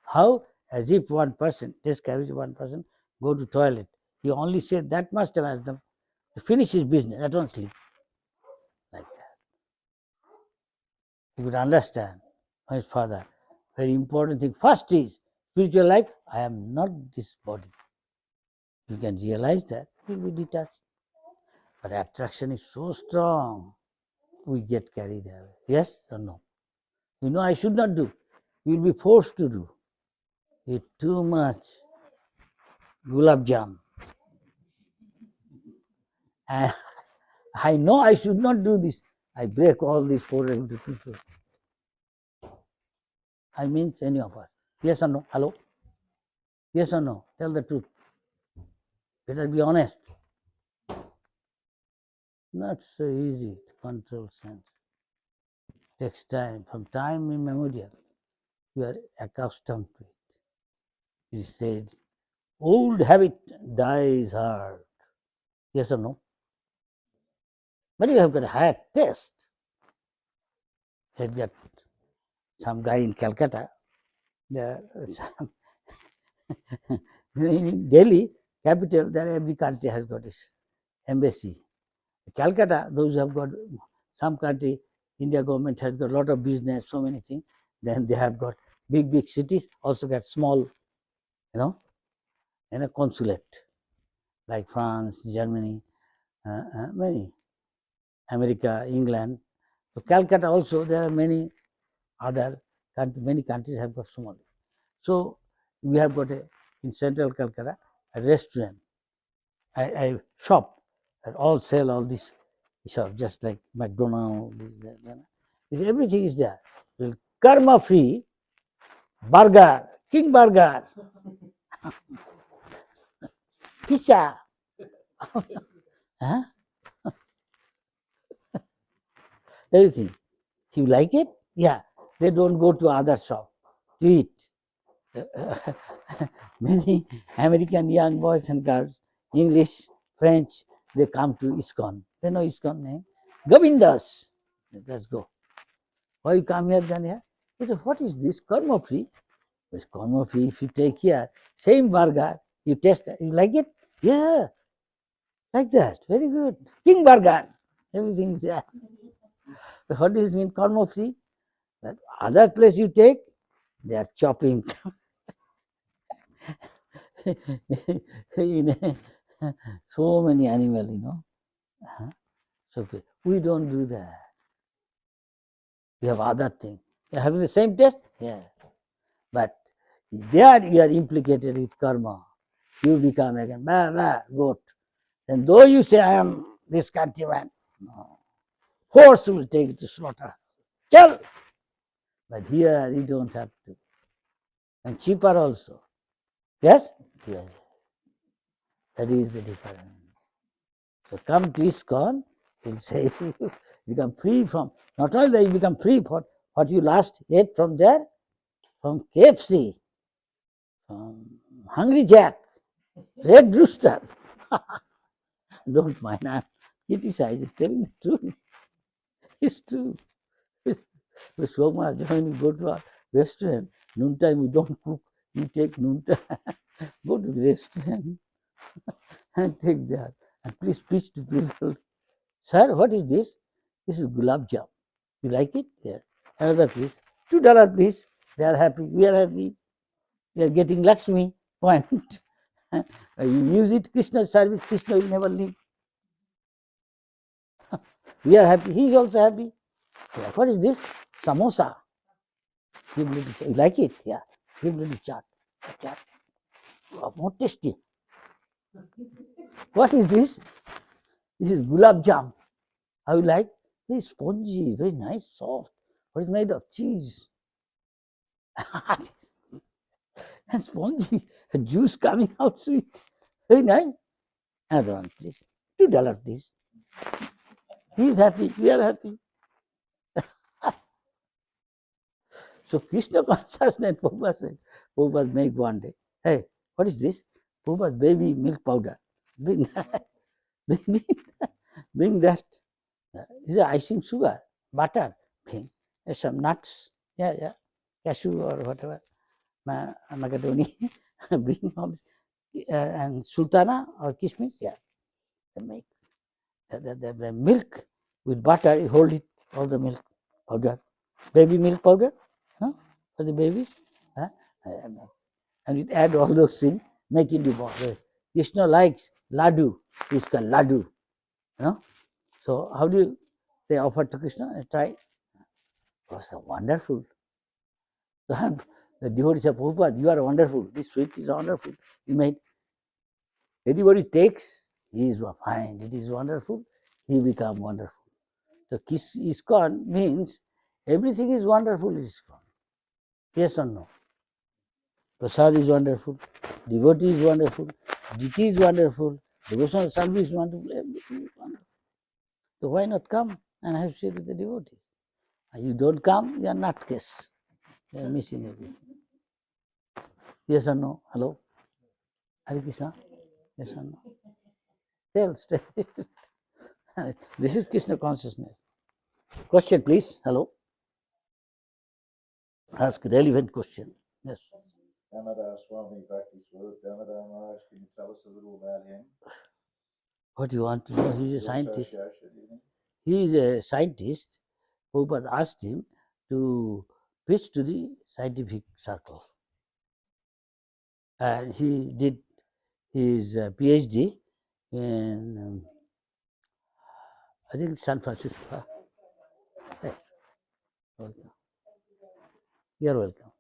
Speaker 1: How? As if one person, just carries one person, go to toilet. He only said that much time as them to finish his business, at once sleep. Like that. He could understand his father. Very important thing. First is spiritual life. I am not this body. You can realize that, you will be detached. But attraction is so strong, we get carried away. Yes or no? You know I should not do. You will be forced to do. Eat too much gulab jam. And I know I should not do this. I break all these four into pieces. I mean any of us. Yes or no? Hello? Yes or no? Tell the truth. Better be honest. Not so easy to control sense. Takes time. From time immemorial, you are accustomed to it. It is said, old habit dies hard. Yes or no? But you have got a higher taste. Had got some guy in Calcutta. There, some in Delhi capital. There every country has got its embassy. Calcutta, those who have got some country, India government has got a lot of business, so many things. Then they have got big cities, also got small, and a consulate, like France, Germany, many, America, England. So Calcutta also, there are many other many countries have got small. So we have got in central Calcutta a restaurant, a shop that all sell all this shop, just like McDonald's. Everything is there. Well, karma free burger, king burger, pizza. Huh? Everything. You like it? Yeah. They don't go to other shop to eat. Many American young boys and girls, English, French, they come to ISKCON. They know ISKCON name? Govindas. Let's go. Why you come here, then here? He said, what is this? Karma free. It's karma free. If you take here, same burger, you taste it. You like it? Yeah. Like that. Very good. King burger. Everything is there. What does it mean karma free? That other place you take, they are chopping. So many animals. So we don't do that. We have other things. You're having the same taste? Yeah. But there you are implicated with karma. You become again, goat. And though you say, I am this countryman, no. Force will take you to slaughter. Chal! But here you don't have to. And cheaper also. Yes? Yes. That is the difference. So come to ISKCON, he'll say you become free from, not only that you become free for what you last ate from there, from KFC, from Hungry Jack, Red Rooster. Don't mind, I'm criticizing, telling the truth. It's true. It's so much. When you go to a restaurant, noontime you don't cook, you take noontime. Go to the restaurant and take that. And please preach to people. Sir, what is this? This is gulab jam. You like it? Yeah. Another please. $2 please. They are happy. We are happy. We are getting Lakshmi. Point. You use it, Krishna's service. Krishna will never leave. We are happy. He is also happy. Yeah. What is this? Samosa. Give little. You like it? Yeah. Give little chaat. Chaat. Oh, more tasty. What is this? This is gulab jam. How you like? Very spongy, very nice, soft. What is made of? Cheese. And spongy. Juice coming out sweet. Very nice. Another one, please. $2, please. He is happy. We are happy. So Krishna consciousness, Prabhupada said, Prabhupada make one day. Hey, what is this? Prabhupada baby milk powder. Bring that. Bring that. Is it icing sugar, butter, bring some nuts. Yeah. Cashew or whatever. Macadoni. Bring all this. And sultana or kishmish. Yeah. They make the milk with butter. You hold it, all the milk powder. Baby milk powder. For the babies. And it add all those things, make it powder. Krishna likes laddu. It's called laddu. So how do they offer to Krishna? Try. It was wonderful. The devotees of Prabhupada, you are wonderful. This sweet is wonderful. You made. Anybody takes, he is fine. It is wonderful. He become wonderful. So ISKCON means everything is wonderful in ISKCON. Yes or no? Prasad is wonderful. Devotee is wonderful. Deity is wonderful. Devotional service is wonderful. Everything is wonderful. So why not come and have share with the devotees? You don't come, you are not case. You are missing everything. Yes or no? Hello? Hare Krishna? Yes or no? Tell straight. This is Krishna consciousness. Question, please. Hello? Ask relevant question. Yes.
Speaker 3: Damodar Swami Bhakti Swarup. Damodar Maharaj, can you tell us a little about him?
Speaker 1: What you want to know? He's a
Speaker 3: The
Speaker 1: scientist.
Speaker 3: association, you know?
Speaker 1: He is a scientist. Prabhupada asked him to preach to the scientific circle. And he did his PhD in, I think, San Francisco. Yes, welcome. You're welcome.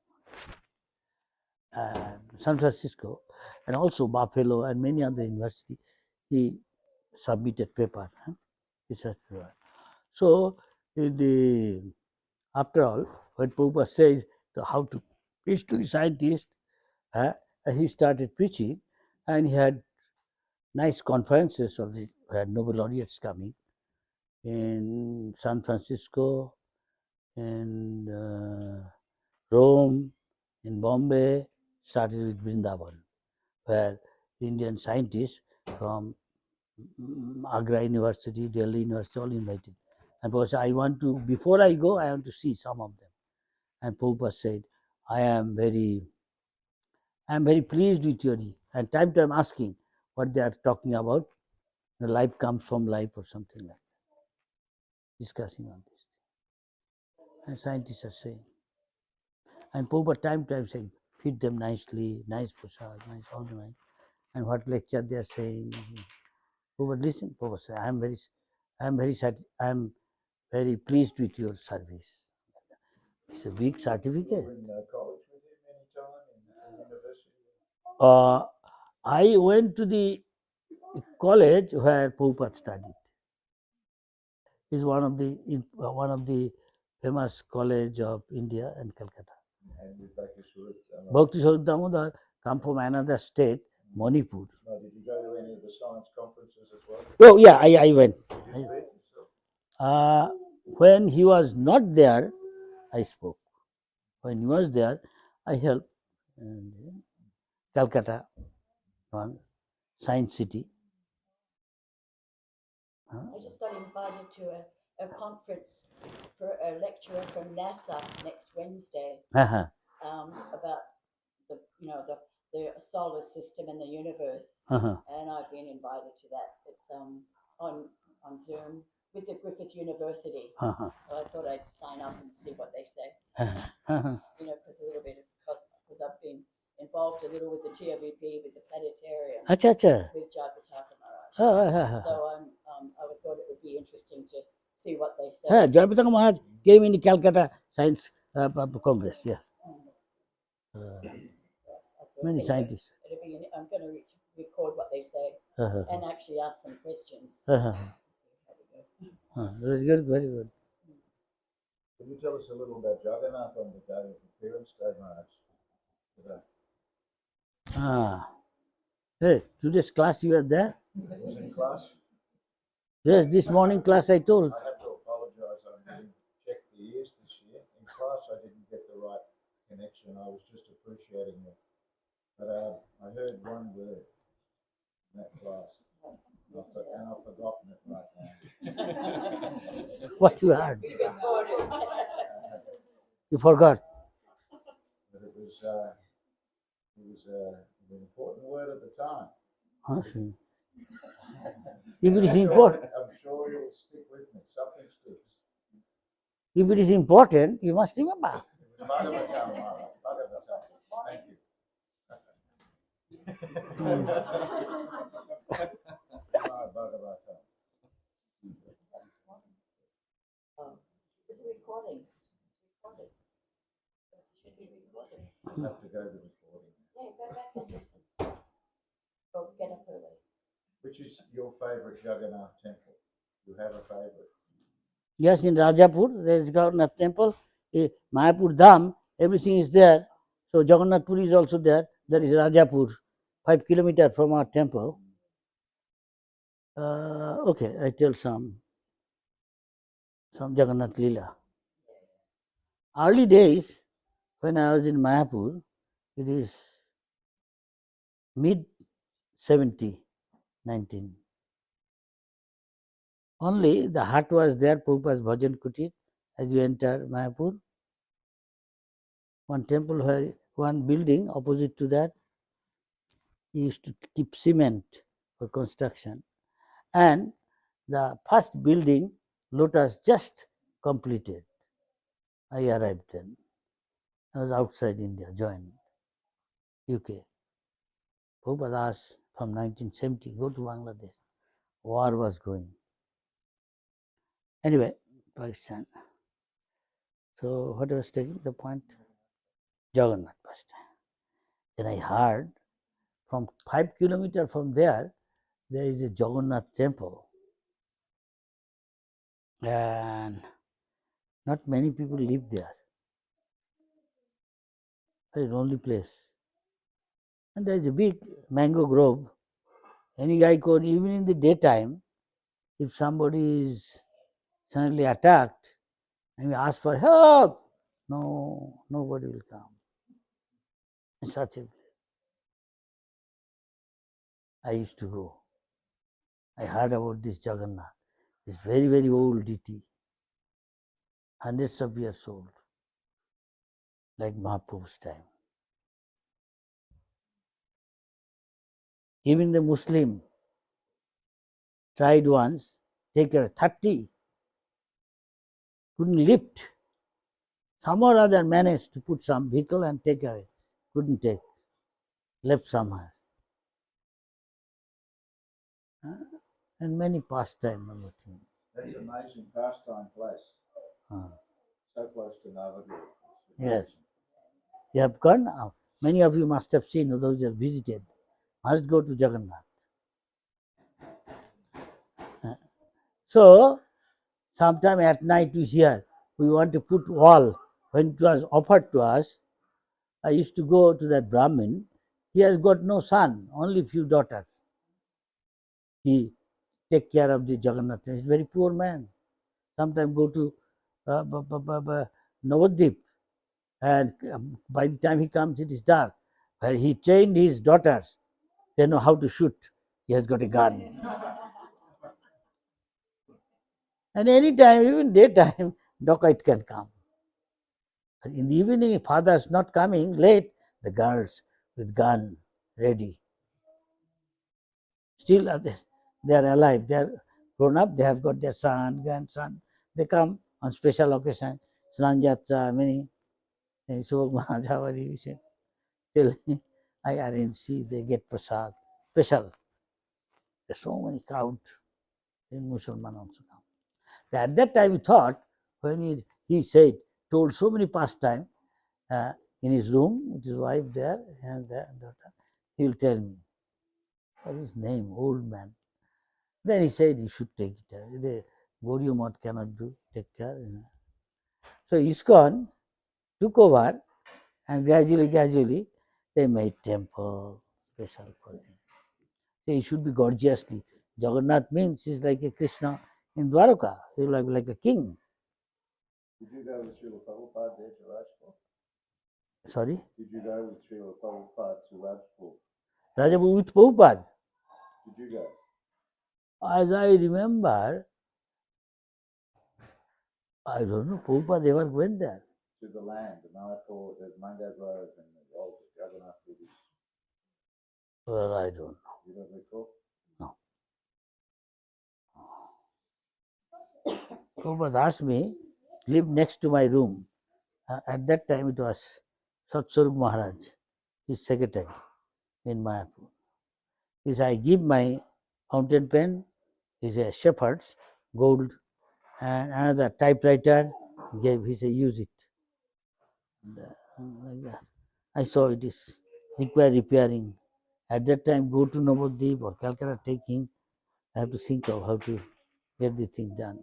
Speaker 1: San Francisco, and also Buffalo and many other universities, he submitted paper, research paper. So, after all, when Prabhupada says how to preach to the scientist, he started preaching, and he had nice conferences of the Nobel laureates coming in San Francisco, in Rome, in Bombay, started with Vrindavan, where Indian scientists from Agra University, Delhi University, all invited. And Prabhupada said, I want to, before I go, I want to see some of them. And Prabhupada said, I am very pleased with your, and time to time asking what they are talking about. The life comes from life or something like that. Discussing on this. And scientists are saying. And Prabhupada time to time saying, feed them nicely, nice prasad, nice all the night. And what lecture they are saying. Prabhupada listen, Prabhupada say, I am very pleased with your service. It's a big certificate.
Speaker 3: You were in college with him any time in university?
Speaker 1: I went to the college where Prabhupada studied. It's one of the famous college of India and Calcutta.
Speaker 3: And with Bhakti
Speaker 1: Bhakti Swarup Damodar come from another state, Manipur.
Speaker 3: No, did you go to any of the science conferences as well?
Speaker 1: Oh yeah, I went.
Speaker 3: Did you speak yourself?
Speaker 1: When he was not there, I spoke. When he was there, I helped. And Calcutta, one Science City.
Speaker 4: I just got invited to a conference for a lecturer from NASA next Wednesday about the solar system and the universe, and I've been invited to that. It's on Zoom with the Griffith University. So I thought I'd sign up and see what they say. Because a little bit because I've been involved a little with the TOVP, with the planetarium, with Jayapataka Maharaj. So I thought it would be interesting to see what they say.
Speaker 1: Jayapataka Maharaj came in the Calcutta Science Congress, yes. Many scientists.
Speaker 4: I'm going to record what they say and actually ask some questions.
Speaker 1: Very good, very good.
Speaker 3: Can you tell us a little about Jagannath on the day of Appearance Day, Maharaj? Today.
Speaker 1: Hey, today's class you were there?
Speaker 3: Was in class?
Speaker 1: Yes, this morning class I told.
Speaker 3: I have to apologise. I didn't check the ears this year. In class, I didn't get the right connection. I was just appreciating it. But I heard one word in that class, and I've forgotten it right now.
Speaker 1: What you heard? You forgot.
Speaker 3: But it was an important word at the time.
Speaker 1: If it is important,
Speaker 3: I'm sure you'll stick with me. Something sticks.
Speaker 1: If it is important, you must remember.
Speaker 3: Bhagavatam, Maharaj. Bhagavatam. Thank you. Bhagavatam.
Speaker 4: It's recording. It's recorded. It should be recorded.
Speaker 3: You have to go to the recording.
Speaker 4: Yeah, go back and listen. Or get up early.
Speaker 3: Which is your favourite Jagannath temple? You have a favourite?
Speaker 1: Yes, in Rajapur, there is Jagannath temple. Mayapur Dham, everything is there. So Jagannath Puri is also there. There is Rajapur, 5 kilometers from our temple. Okay, I tell some Jagannath Leela. Early days, when I was in Mayapur, it is mid 70, 19. Only the hut was there, Prabhupada's Bhajan Kutir, as you enter Mayapur. One temple, where one building opposite to that, he used to keep cement for construction. And the first building, Lotus, just completed. I arrived then. I was outside India, joined UK. Prabhupada asked from 1970, go to Bangladesh. War was going. Anyway, Pakistan. So what I was taking the point? Jagannath pastime. Then I heard from 5 kilometers from there is a Jagannath temple. And not many people live there. Very lonely place. And there is a big mango grove. Any guy could, even in the daytime, if somebody is suddenly attacked and we ask for help, no, nobody will come. In such a place. I used to go. I heard about this Jagannath. It's very, very old deity. Hundreds of years old. Like Mahaprabhu's time. Even the Muslim tried once, take a 30, couldn't lift. Somehow or other managed to put some vehicle and take away. Couldn't take. Left somewhere. And many pastime other things.
Speaker 3: That's an amazing pastime place. So close to Navadvip.
Speaker 1: Yes. You have gone? Many of you must have seen, those who have visited. Must go to Jagannath. So, sometime at night we hear, we want to put wall. When it was offered to us, I used to go to that Brahmin. He has got no son, only few daughters. He take care of the Jagannath. He's a very poor man. Sometimes go to Navadvip, and by the time he comes, it is dark. He trained his daughters. They know how to shoot. He has got a gun. And any time, even daytime, dacoit can come. In the evening, if father is not coming late, the girls with gun ready. Still, they are alive. They are grown up. They have got their son, grandson. They come on special occasion. Snanjatcha, many. Subhag Mahajawari, we say. Till I arrange, see, they get prasad. Special. There's so many crowd in Musalman also come. At that time, he thought, when he said, told so many pastime in his room with his wife there and their daughter, he will tell me. What is his name? Old man. Then he said, you should take it. The Gauriya Math cannot do, take care. So ISKCON took over, and gradually, they made temple special for him. So he should be gorgeously. Jagannath means he's like a Krishna in Dwaraka. He's like a king.
Speaker 3: Did you go with Srila Prabhupada there to Rajpur?
Speaker 1: Sorry?
Speaker 3: Did you go with Srila Prabhupada to Rajpur?
Speaker 1: Rajabu with Prabhupada.
Speaker 3: Did you go?
Speaker 1: As I remember, I don't know, Prabhupada ever went there.
Speaker 3: To the land, the Mayapur, the Mango Grove, and the old Jagannath Buddhist.
Speaker 1: Well, I don't know.
Speaker 3: You don't recall?
Speaker 1: No. Prabhupada asked me, live next to my room. At that time, it was Satswarup Maharaj, his secretary in Mayapur. He said, I give my fountain pen, is a shepherd's, gold, and another typewriter. He said, use it. Like that. I saw it is require repairing. At that time, go to Navadvip or Calcutta, take him. I have to think of how to get the thing done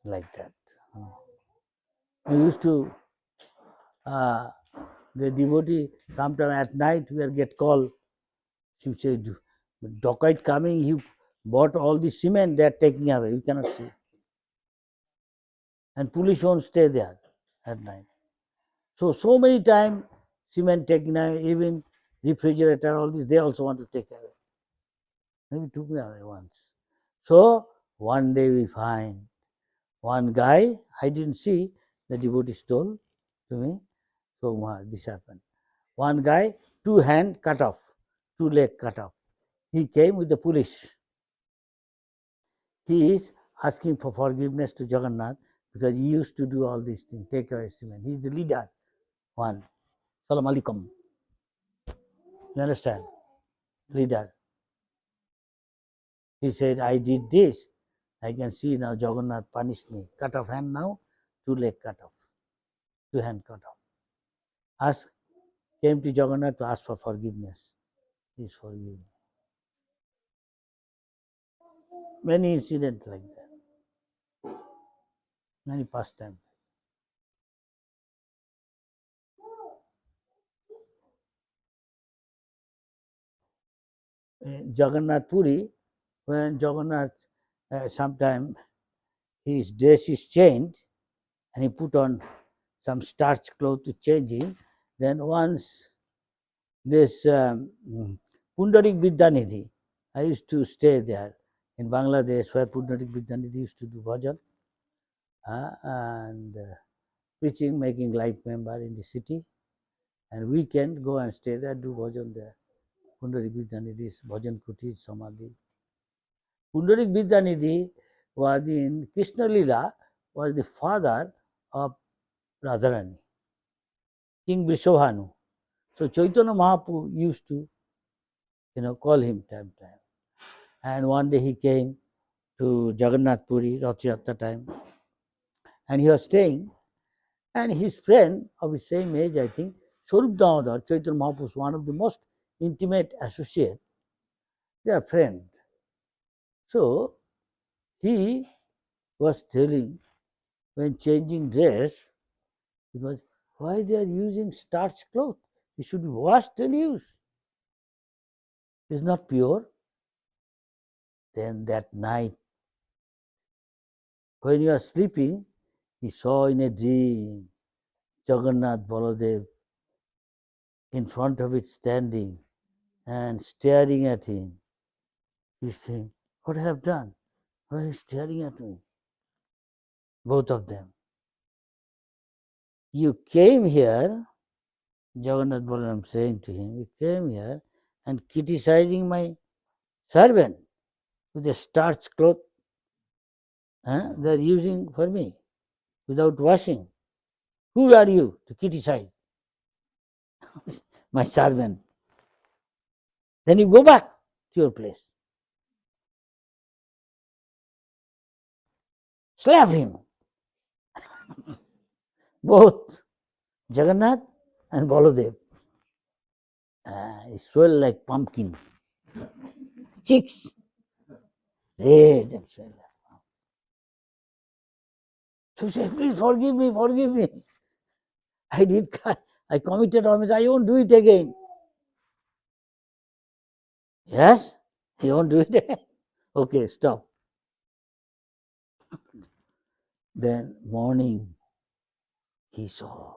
Speaker 1: like that. We used to, the devotee, sometime at night, we will get call. She said, dacoit coming, he bought all the cement, they are taking away. We cannot see. And police won't stay there at night. So many times, cement taken away, even refrigerator, all this, they also want to take away. Maybe took me away once. So one day we find one guy, I didn't see, the devotee told to me, so this happened. One guy, 2 hands cut off, 2 legs cut off. He came with the police. he is asking for forgiveness to Jagannath because he used to do all these things, take away cement. He is the leader, one. Salam alaikum. You understand? Leader. He said, I did this. I can see now Jagannath punished me. Cut off hand now, 2 leg cut off, 2 hand cut off. Came to Jagannath to ask for forgiveness. Please forgive me. Many incidents like that. Many pastimes. Jagannath Puri, when Jagannath sometime his dress is changed and he put on some starch cloth to change him, then once this Pundarik Vidyanidhi, I used to stay there in Bangladesh where Pundarik Vidyanidhi used to do bhajan and preaching, making life member in the city, and we can go and stay there, do bhajan there. Pundarik Vidyanidhi's bhajan kuti, samadhi. Pundarik Vidyanidhi was in Krishna Lila, was the father of Radharani, King Vrishabhanu. So Chaitanya Mahaprabhu used to, call him time to time. And one day he came to Jagannath Puri, Rath Yatra time, and he was staying, and his friend of his same age, I think, Swarup Damodar, Chaitanya Mahaprabhu's one of the most intimate associates, they are friends. So he was telling when changing dress, because why they are using starch cloth? It should be washed and used. It's not pure. Then that night, when you are sleeping, he saw in a dream Jagannath Baladev in front of it standing and staring at him. He's saying, what have I done? Why are you staring at me? Both of them. You came here, Jagannath Balaram saying to him, you came here and criticizing my servant with a starch cloth they are using for me without washing. Who are you to criticize my servant? Then you go back to your place. Slap him. Both Jagannath and Baladev. He swelled like pumpkin. Cheeks red and swelled. So he said, please forgive me, forgive me. I committed offense, I won't do it again. Yes? You won't do it again? Okay, stop. Then morning, he saw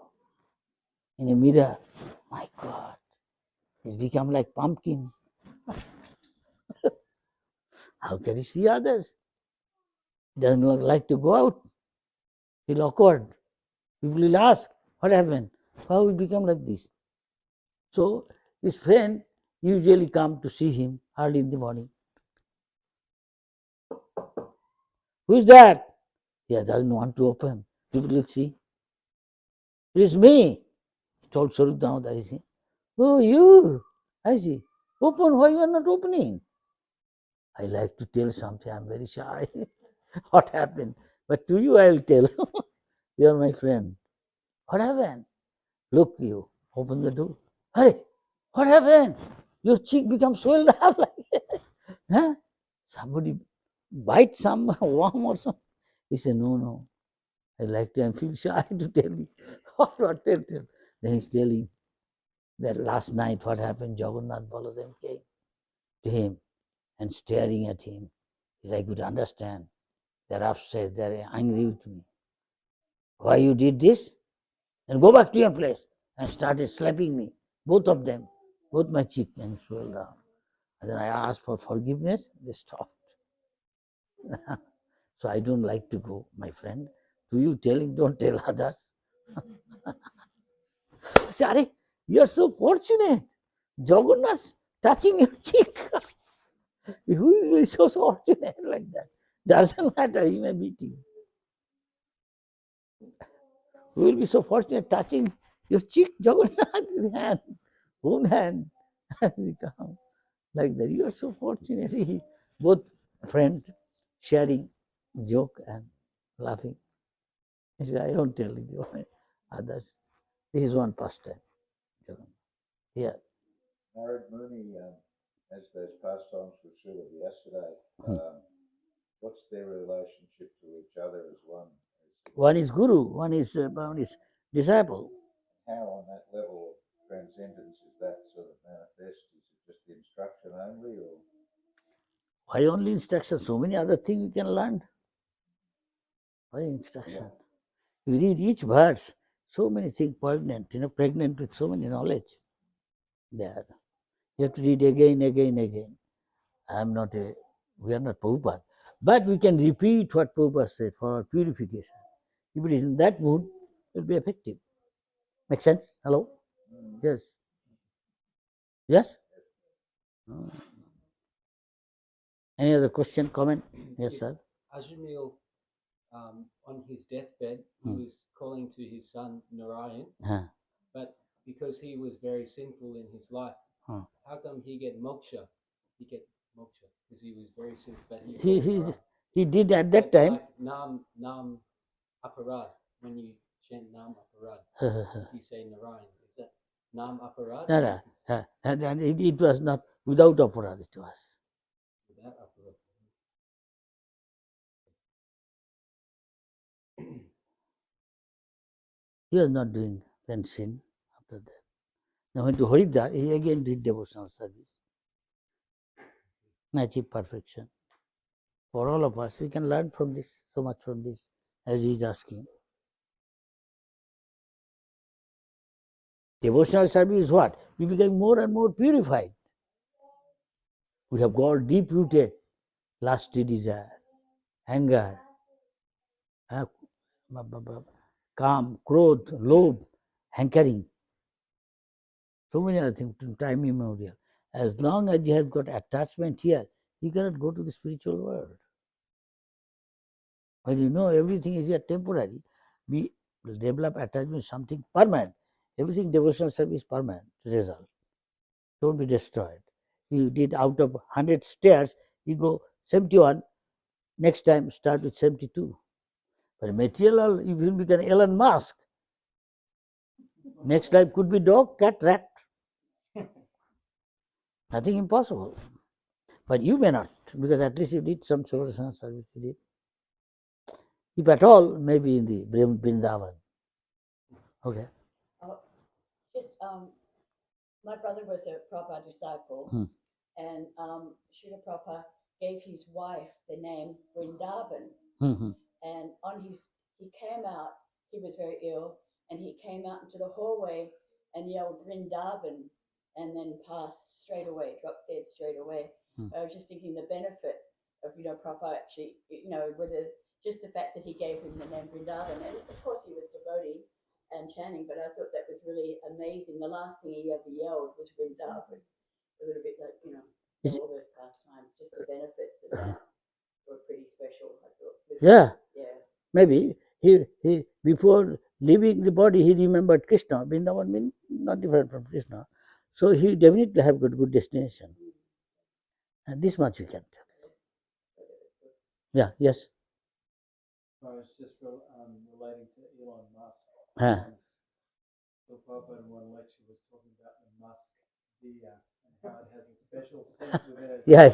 Speaker 1: in a mirror, my God, he's become like pumpkin. How can he see others? He doesn't like to go out. He's awkward. People will ask, what happened? How he become like this? So his friend usually come to see him early in the morning. Who is that? He doesn't want to open. People will see. It is me. He told Swarup Damodar, I see. Oh, you. I see. Open, why you are not opening? I like to tell something, I'm very shy. What happened? But to you I will tell. You are my friend. What happened? Look, you open the door. Hurry, what happened? Your cheek becomes swelled up like that. Huh? Somebody bite some worm or something. He said, no. I like to, I feel shy to tell you. What tell. Then he's telling that last night what happened, Jagannath Baladev came to him and staring at him. He said, I could understand. They're upset, they're angry with me. Why you did this? And go back to your place. And started slapping me, both of them, both my cheek, and swelled down. And then I asked for forgiveness, they stopped. So I don't like to go, my friend. To you telling, don't tell others. Say, Are, you are so fortunate. Jagannath touching your cheek. Who is so fortunate like that? Doesn't matter, he may beat you. We will be so fortunate touching your cheek, Jagannath, with hand, own hand, and we come like that. You are so fortunate. See, both friends sharing joke and laughing. He said, I don't tell you others. This is one pastime. Yeah.
Speaker 3: Narad Muni, as those pastimes were sort of yesterday, what's their relationship to each other as one?
Speaker 1: One is guru, one is disciple.
Speaker 3: How on that level of transcendence is that sort of manifest? Is it just the instruction only, or
Speaker 1: Why only instruction? So many other things you can learn. Why instruction? You read each verse, so many things pregnant, pregnant with so many knowledge. There. You have to read again. We are not Prabhupada. But we can repeat what Prabhupada said for our purification. If it is in that mood, it will be effective. Make sense? Hello? Yes. Yes? Any other question, comment? Yes, sir.
Speaker 5: Ajamil, on his deathbed, he was calling to his son Narayan, but because he was very sinful in his life, how come he get moksha? He get moksha because he was very sinful. But
Speaker 1: he did at that time.
Speaker 5: Like nam aparad, when you chant nam aparad, if you say Narayan, is that nam aparad?
Speaker 1: No. And it was not without aparad, it was.
Speaker 5: Without aparad.
Speaker 1: He was not doing then sin after that. Now went to Haridwar, he again did devotional service. Achieve perfection. For all of us, we can learn from this, so much from this, as he is asking. Devotional service is what? We become more and more purified. We have got deep rooted lusty desire, anger, calm, krodh, lobe, hankering. So many other things, time immemorial. As long as you have got attachment here, you cannot go to the spiritual world. When you know everything is here temporary, we will develop attachment something permanent. Everything devotional service permanent result. Don't be destroyed. You did out of 100 stairs, you go 71, next time start with 72. But material, if you become Elon Musk, next life could be dog, cat, rat. Nothing impossible. But you may not, because at least you did some devotional service. You did. If at all, maybe in the Vrindavan. Okay.
Speaker 4: Just my brother was a Prabhupada disciple, and Srila Prabhupada gave his wife the name Vrindavan. And he came out, he was very ill, and he came out into the hallway and yelled Vrindavan, and then passed straight away, dropped dead straight away. I was just thinking the benefit of, Prabhupada actually, whether just the fact that he gave him the name Vrindavan, and of course he was devotee and chanting, but I thought that was really amazing. The last thing he ever yelled was Vrindavan. A little bit like, all those pastimes, just the benefits of that were pretty special, I thought.
Speaker 1: Yeah. Maybe he before leaving the body, he remembered Krishna. Vrindavan means not different from Krishna. So he definitely have got good destination. And this much you can tell. Yeah, yes.
Speaker 5: I was just relating to Elon Musk. So Prabhupada in one lecture was talking about the musk deer and how it has a special scent within it.
Speaker 1: Yeah.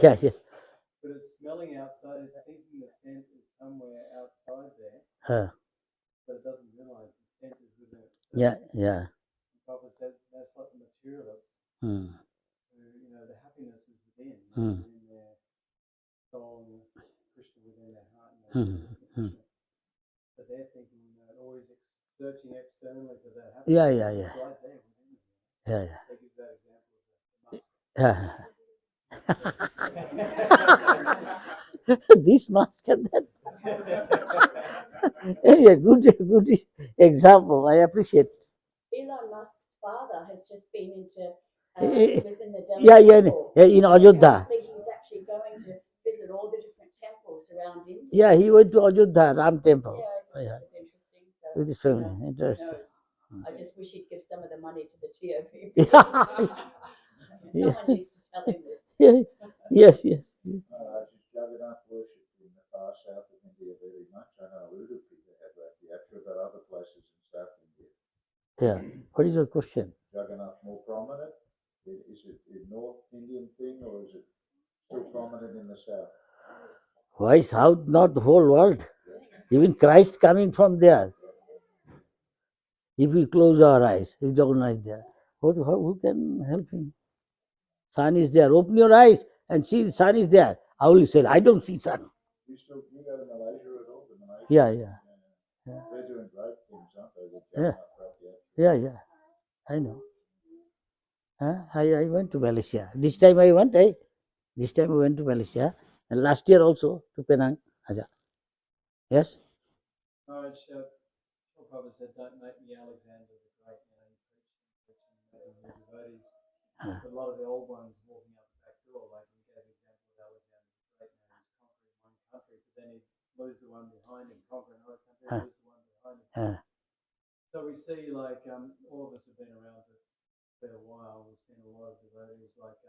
Speaker 5: But it's smelling outside, it's thinking the scent is somewhere outside there, but it doesn't realize the scent is within itself.
Speaker 1: Yeah.
Speaker 5: Prabhupada said that's like the materialist, who, the happiness is within, in their soul, and Krishna within their heart, and they see Krishna. But they're thinking always searching externally for that happiness.
Speaker 1: Yeah.
Speaker 5: It's right there within them.
Speaker 1: Yeah.
Speaker 5: They give that example of the musk.
Speaker 1: This mask and that. Yeah, good example. I appreciate.
Speaker 4: Elon Musk's father has just been into within the
Speaker 1: Delhi temple. In Ajodhya.
Speaker 4: He's actually going to visit all the different temples around India.
Speaker 1: Yeah, he went to Ajodhya Ram temple.
Speaker 4: Yeah, I thought
Speaker 1: Yeah.
Speaker 4: that was interesting. So,
Speaker 1: With his
Speaker 4: you
Speaker 1: family.
Speaker 4: know, who
Speaker 1: Interesting.
Speaker 4: knows? I just wish he'd give some of the money to the TOV.
Speaker 1: Yeah.
Speaker 4: Someone needs to tell him this.
Speaker 1: Yeah. Yes, yes, yes.
Speaker 3: Just Jagannath worship in the far south of India very much. I know Udupi they have that theatre, but other places in South India.
Speaker 1: Yeah. What is your question?
Speaker 3: Jagannath more prominent? Is it a North Indian thing or is it still prominent in the South?
Speaker 1: Why South? Not the whole world. Even Christ coming from there. If we close our eyes, His Jagannath is there. Who can help him? Sun is there. Open your eyes and see the sun is there. How will you say, I don't see sun?
Speaker 3: You go to Malaysia at all?
Speaker 1: Yeah, yeah. Yeah.
Speaker 3: They're doing great things, aren't they? With
Speaker 1: Yeah.
Speaker 3: Jagannath Rath Yatra.
Speaker 1: Yeah, yeah. I know. I went to Malaysia. This time I went, This time I went to Malaysia. And last year also to Penang. Yes?
Speaker 5: No, it's Prabhupada said, "Don't make me Alexander the Great." You know, you preach and making new devotees. But a lot of the old ones walking out the back door, like we gave example of Alexander the Great. Now he's conquering one country, but then he'd lose the one behind him, conquer another country, lose the one behind him. So we see, like, all of us have been around for a while. We've seen a lot of devotees like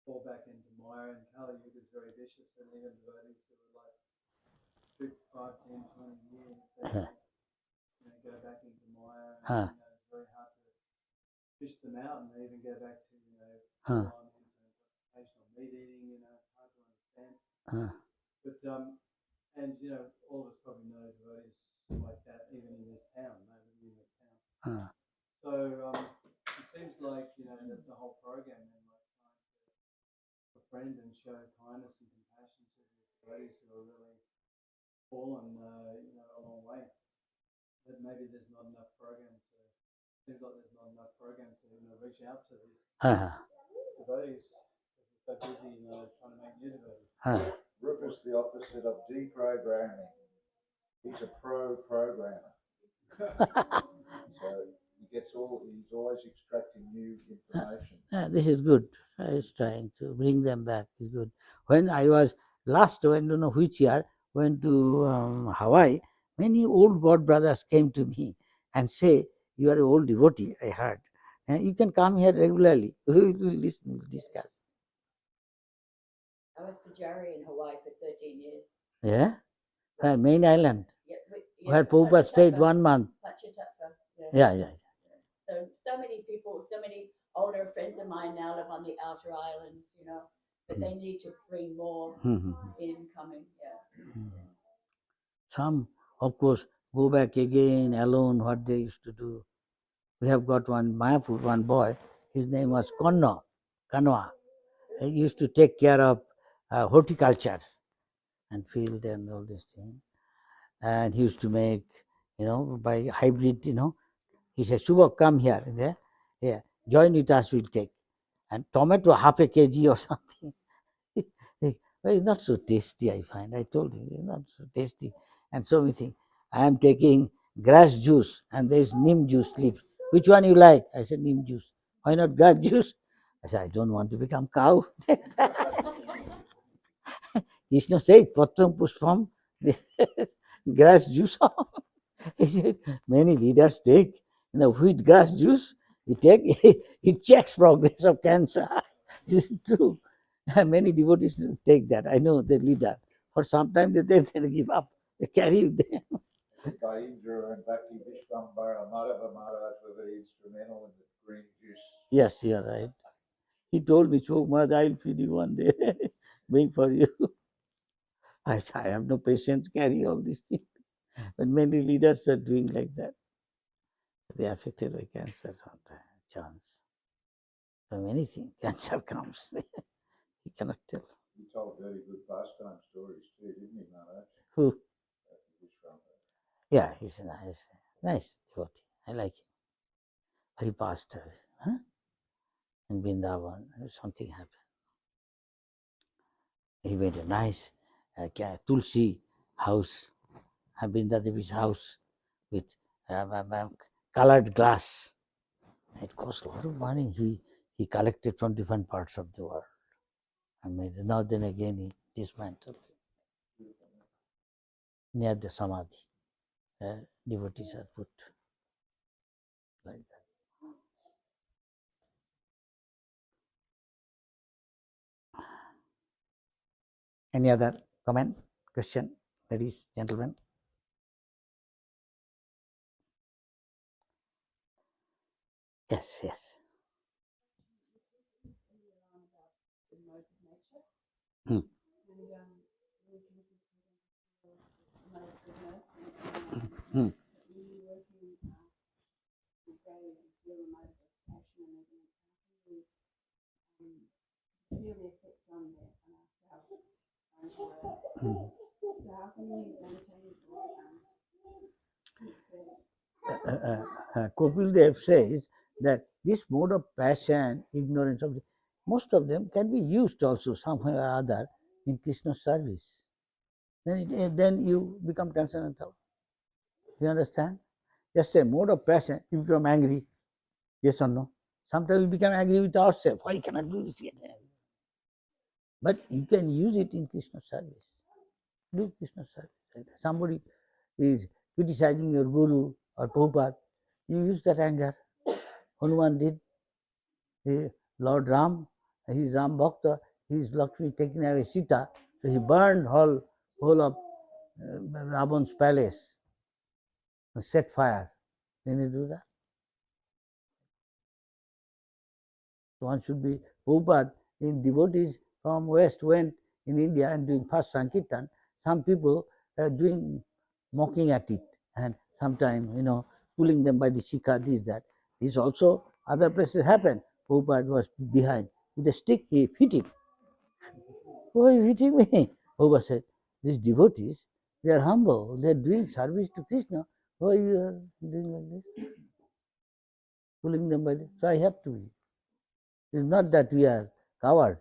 Speaker 5: fall back into Maya, and Kali Yuga is very vicious, and even devotees who are like 5, 10, 20 years, they go back into Maya, and it's very hard to fish them out, and they even go back to alignment and occasional meat eating. It's hard to understand. But and all of us probably know devotees like that, even in this town. They live in this town. So it seems like that's a whole program, and like trying to befriend and show kindness and compassion to the devotees who are really fallen, a long way. But maybe there's not enough program to. Seems like there's not enough program to reach out to these devotees because they're so busy, trying to make new devotees.
Speaker 3: Rupa's the opposite of deprogramming. He's a pro-programmer. So he's always extracting new information.
Speaker 1: This is good. I was trying to bring them back. It's good. When I was last, I don't know which year, went to Hawaii, many old God brothers came to me and say, you are an old devotee, I heard. You can come here regularly. We will listen, we'll discuss.
Speaker 4: I was Pujari in Hawaii for 13 years.
Speaker 1: Yeah? Main island.
Speaker 4: Yeah,
Speaker 1: Where Prabhupada stayed 1 month.
Speaker 4: Pachitappa.
Speaker 1: Yeah.
Speaker 4: So many people, so many older friends of mine now live on the outer islands, but they need to bring more incoming. Yeah.
Speaker 1: Some, of course, go back again alone, what they used to do. We have got one Mayapur, one boy, his name was Kanwa. He used to take care of horticulture and field and all this thing. And he used to make, by hybrid, he said, Subhag, come here. Yeah, join with us, we'll take. And tomato, half a kg or something. Well, it's not so tasty, I find. I told him, it's not so tasty. And so many things. I am taking grass juice and there is neem juice leaf. Which one you like? I said, neem juice. Why not grass juice? I said, I don't want to become cow. Krishna said, Patram Pushpam, grass juice. He said, many leaders take wheat grass juice. It checks progress of cancer. It's true. Many devotees take that. I know the leader. For some time they give up. They carry them.
Speaker 3: By Indra and Bhakti Vishwambara Madhava Maharaj were very instrumental in the green juice.
Speaker 1: Yes, you are right. He told me, Chokmad, I'll feed you one day. Bring for you. I said, I have no patience carry all these things. But many leaders are doing like that. They are affected by cancer sometimes, chance. From anything, cancer comes. He cannot tell.
Speaker 3: He told very good pastime stories too, didn't he, Maharaj?
Speaker 1: Who?
Speaker 3: Vishwambara.
Speaker 1: Yeah, he's nice devotee. I like him. But he passed away. In Vrindavan, something happened. He made a nice Tulsi house, Brinda Devi's house with colored glass. It cost a lot of money. He collected from different parts of the world and made it. Now then again he dismantled. near the samadhi. Devotees are put like that. Any other comment, question, ladies, gentlemen? Yes, yes. Hmm. Hmm. Kapil Dev says that this mode of passion, ignorance of most of them can be used also somehow or other in Krishna's service. Then you become transcendental. You understand? Just a mode of passion, you become angry. Yes or no? Sometimes we become angry with ourselves. Why cannot do this yet? But you can use it in Krishna's service. Do Krishna's service. Somebody is criticizing your guru or Prabhupada, you use that anger. Hanuman did. Lord Ram, he is Ram Bhakta, he is Lakshmi taking away Sita, so he burned whole of Ravan's palace, set fire. Didn't he do that? So one should be Prabhupada. In devotees from West went in India and doing first Sankirtan, some people are doing mocking at it and sometimes, pulling them by the shikha, this, that. This also other places happen. Prabhupada was behind. With a stick, he hit him. Why are you hitting me? Prabhupada said, these devotees, they are humble, they are doing service to Krishna. Why you are doing like this? Pulling them by the. So I have to be. It's not that we are cowards.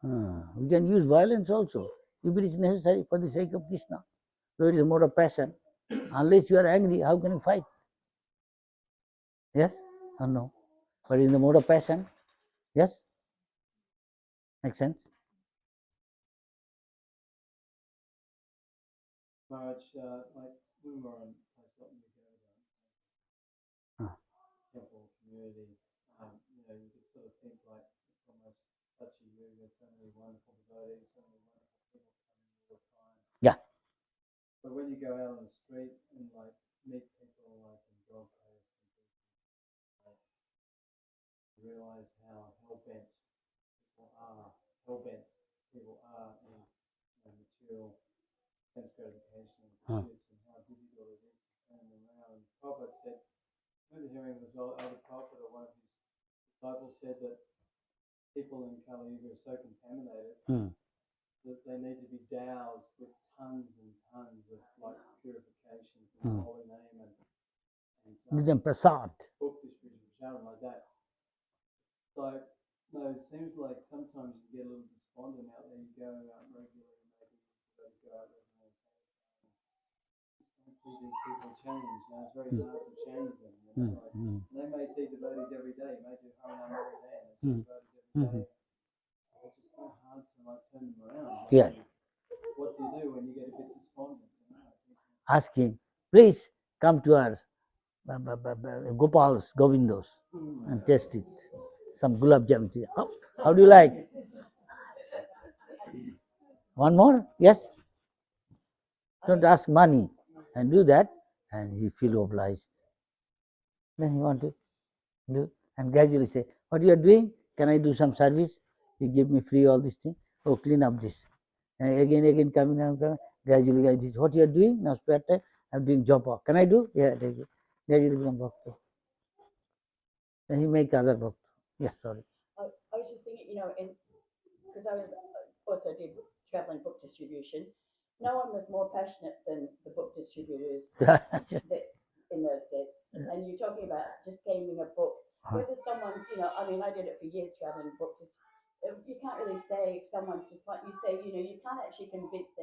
Speaker 1: We can use violence also if it is necessary for the sake of Krishna. So it is more of passion. Unless you are angry, how can you fight? Yes or no? But in the mode of passion, yes? Makes sense?
Speaker 5: Maharaj, like when we were on place like
Speaker 1: Ah.
Speaker 5: temple community, you could sort of think like it's almost such a yoga, so many wonderful devotees, so many wonderful people coming all the time.
Speaker 1: Yeah.
Speaker 5: But when you go out on the street and like meet people like in Gold Coast, you realize how hell-bent people are in material sense gratification and pursuits, and how difficult it is to turn them around. And Prabhupada said, I remember hearing as well, either Prabhupada or one of his disciples said that people in Kali Yuga are so contaminated that they need to be doused with tons and tons of like purification from the holy name and
Speaker 1: Prasad.
Speaker 5: book distribution like that. So no, it seems like sometimes you get a little despondent out there. You go out regularly, maybe you go out regularly and say, don't see these people change. It's very hard to change them. They may see devotees every day, may do Harinam every day, and they see devotees every day. It's just so hard to like turn them around.
Speaker 1: Yeah.
Speaker 5: What do you do when you get a bit despondent?
Speaker 1: Ask him, please come to our Gopal's, Govindos, and taste it. Some gulab jamun. How do you like? One more? Yes? Don't ask money and do that, and he feel obliged. Then he want to do, and gradually say, what you are doing? Can I do some service? You give me free all these things. Oh, clean up this. And again, coming. Gradually, this what you are doing now. Spare time. I'm doing job. Can I do? Yeah, take it. Gradually become bhakta. Then he make other bhakta. Yes, sorry.
Speaker 4: I was just thinking, because I was also did traveling book distribution. No one was more passionate than the book distributors in those days. And you're talking about just gaming a book. Whether someone's, I did it for years traveling book. You can't really say if someone's just like you say, you can't actually convince